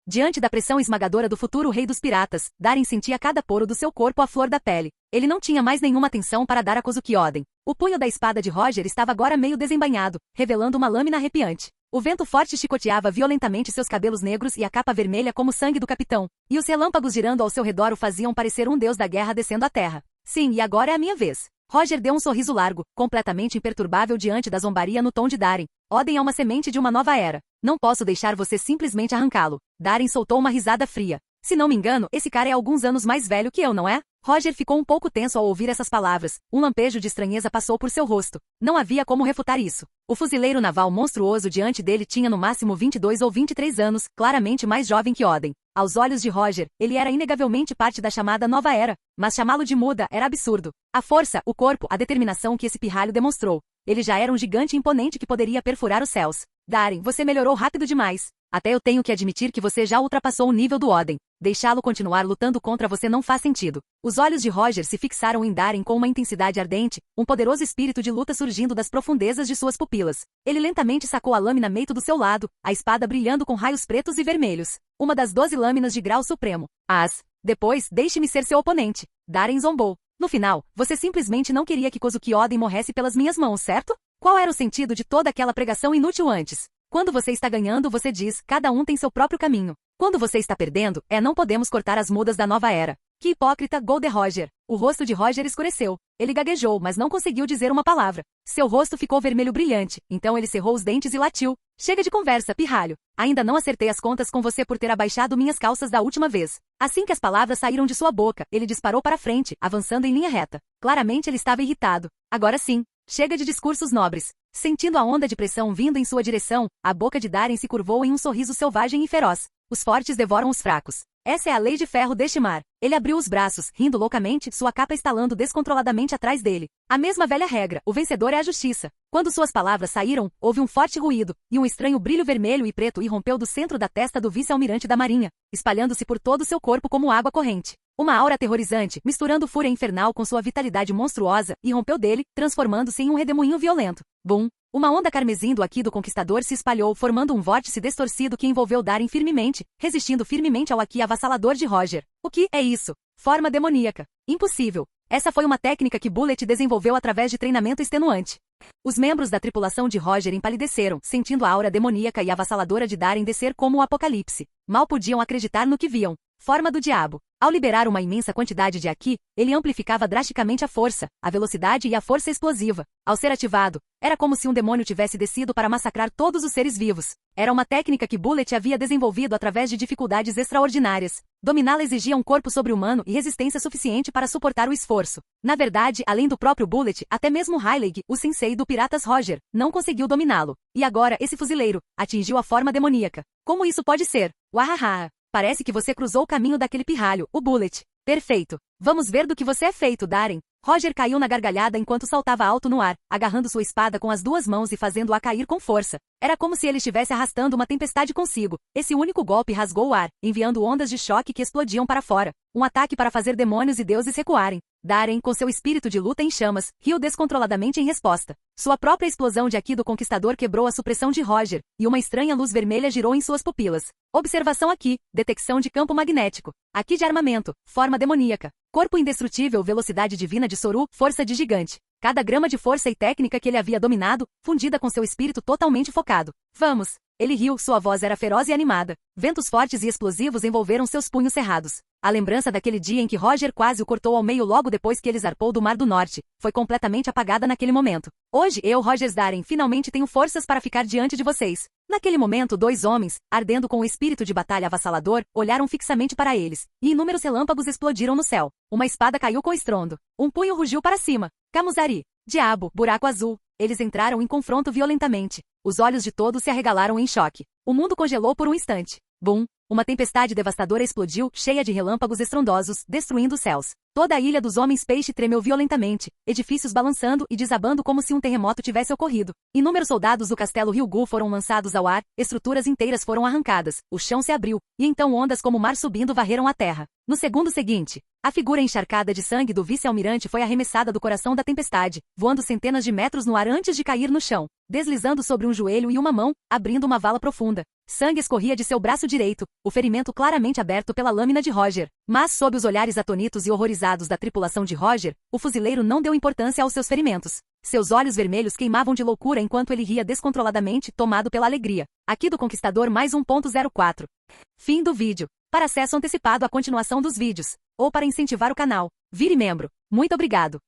Diante da pressão esmagadora do futuro rei dos piratas, Darin sentia cada poro do seu corpo à flor da pele. Ele não tinha mais nenhuma atenção para dar a Kozuki Oden. O punho da espada de Roger estava agora meio desembainhado, revelando uma lâmina arrepiante. O vento forte chicoteava violentamente seus cabelos negros e a capa vermelha como sangue do capitão, e os relâmpagos girando ao seu redor o faziam parecer um deus da guerra descendo à terra. Sim, e agora é a minha vez. Roger deu um sorriso largo, completamente imperturbável diante da zombaria no tom de Darin. Odin é uma semente de uma nova era. Não posso deixar você simplesmente arrancá-lo. Darin soltou uma risada fria. Se não me engano, esse cara é alguns anos mais velho que eu, não é? Roger ficou um pouco tenso ao ouvir essas palavras. Um lampejo de estranheza passou por seu rosto. Não havia como refutar isso. O fuzileiro naval monstruoso diante dele tinha no máximo 22 ou 23 anos, claramente mais jovem que Odin. Aos olhos de Roger, ele era inegavelmente parte da chamada Nova Era, mas chamá-lo de muda era absurdo. A força, o corpo, a determinação que esse pirralho demonstrou. Ele já era um gigante imponente que poderia perfurar os céus. Darin, você melhorou rápido demais. Até eu tenho que admitir que você já ultrapassou o nível do Odin. Deixá-lo continuar lutando contra você não faz sentido. Os olhos de Roger se fixaram em Darin com uma intensidade ardente, um poderoso espírito de luta surgindo das profundezas de suas pupilas. Ele lentamente sacou a lâmina meito do seu lado, a espada brilhando com raios pretos e vermelhos. Uma das 12 lâminas de grau supremo. Depois, deixe-me ser seu oponente. Darin zombou. No final, você simplesmente não queria que Kozuki Odin morresse pelas minhas mãos, certo? Qual era o sentido de toda aquela pregação inútil antes? Quando você está ganhando, você diz, cada um tem seu próprio caminho. Quando você está perdendo, não podemos cortar as mudas da nova era. Que hipócrita, Golde Roger. O rosto de Roger escureceu. Ele gaguejou, mas não conseguiu dizer uma palavra. Seu rosto ficou vermelho brilhante, então ele cerrou os dentes e latiu. Chega de conversa, pirralho. Ainda não acertei as contas com você por ter abaixado minhas calças da última vez. Assim que as palavras saíram de sua boca, ele disparou para frente, avançando em linha reta. Claramente ele estava irritado. Agora sim. Chega de discursos nobres. Sentindo a onda de pressão vindo em sua direção, a boca de Darin se curvou em um sorriso selvagem e feroz. Os fortes devoram os fracos. Essa é a lei de ferro deste mar. Ele abriu os braços, rindo loucamente, sua capa estalando descontroladamente atrás dele. A mesma velha regra, o vencedor é a justiça. Quando suas palavras saíram, houve um forte ruído, e um estranho brilho vermelho e preto irrompeu do centro da testa do vice-almirante da marinha, espalhando-se por todo o seu corpo como água corrente. Uma aura aterrorizante, misturando fúria infernal com sua vitalidade monstruosa, irrompeu dele, transformando-se em um redemoinho violento. Bum! Uma onda carmesim do Aqui do Conquistador se espalhou, formando um vórtice distorcido que envolveu Darin firmemente, resistindo firmemente ao Aqui avassalador de Roger. O que é isso? Forma demoníaca. Impossível. Essa foi uma técnica que Bullet desenvolveu através de treinamento extenuante. Os membros da tripulação de Roger empalideceram, sentindo a aura demoníaca e avassaladora de Darin descer como o apocalipse. Mal podiam acreditar no que viam. Forma do diabo. Ao liberar uma imensa quantidade de Aqui, ele amplificava drasticamente a força, a velocidade e a força explosiva. Ao ser ativado, era como se um demônio tivesse descido para massacrar todos os seres vivos. Era uma técnica que Bullet havia desenvolvido através de dificuldades extraordinárias. Dominá-la exigia um corpo sobre-humano e resistência suficiente para suportar o esforço. Na verdade, além do próprio Bullet, até mesmo Heilig, o sensei do Piratas Roger, não conseguiu dominá-lo. E agora, esse fuzileiro atingiu a forma demoníaca. Como isso pode ser? Wahaha! Parece que você cruzou o caminho daquele pirralho, o Bullet. Perfeito. Vamos ver do que você é feito, Darin. Roger caiu na gargalhada enquanto saltava alto no ar, agarrando sua espada com as duas mãos e fazendo-a cair com força. Era como se ele estivesse arrastando uma tempestade consigo. Esse único golpe rasgou o ar, enviando ondas de choque que explodiam para fora. Um ataque para fazer demônios e deuses recuarem. Darin, com seu espírito de luta em chamas, riu descontroladamente em resposta. Sua própria explosão de Aqui do Conquistador quebrou a supressão de Roger, e uma estranha luz vermelha girou em suas pupilas. Observação aqui, detecção de campo magnético. Aqui de armamento, forma demoníaca. Corpo indestrutível, velocidade divina de Soru, força de gigante. Cada grama de força e técnica que ele havia dominado, fundida com seu espírito totalmente focado. Vamos! Ele riu, sua voz era feroz e animada. Ventos fortes e explosivos envolveram seus punhos cerrados. A lembrança daquele dia em que Roger quase o cortou ao meio logo depois que ele zarpou do Mar do Norte, foi completamente apagada naquele momento. Hoje eu, Roger Darin, finalmente tenho forças para ficar diante de vocês. Naquele momento, dois homens, ardendo com o espírito de batalha avassalador, olharam fixamente para eles, e inúmeros relâmpagos explodiram no céu. Uma espada caiu com estrondo. Um punho rugiu para cima. Kamuzari. Diabo, buraco azul. Eles entraram em confronto violentamente. Os olhos de todos se arregalaram em choque. O mundo congelou por um instante. Bum! Uma tempestade devastadora explodiu, cheia de relâmpagos estrondosos, destruindo os céus. Toda a ilha dos homens-peixe tremeu violentamente, edifícios balançando e desabando como se um terremoto tivesse ocorrido. Inúmeros soldados do castelo Ryugu foram lançados ao ar, estruturas inteiras foram arrancadas, o chão se abriu, e então ondas como o mar subindo varreram a terra. No segundo seguinte, a figura encharcada de sangue do vice-almirante foi arremessada do coração da tempestade, voando centenas de metros no ar antes de cair no chão, deslizando sobre um joelho e uma mão, abrindo uma vala profunda. Sangue escorria de seu braço direito, o ferimento claramente aberto pela lâmina de Roger. Mas sob os olhares atonitos e horrorizados da tripulação de Roger, o fuzileiro não deu importância aos seus ferimentos. Seus olhos vermelhos queimavam de loucura enquanto ele ria descontroladamente, tomado pela alegria. Aqui do Conquistador mais 1.04. Fim do vídeo. Para acesso antecipado à continuação dos vídeos, ou para incentivar o canal, vire membro. Muito obrigado.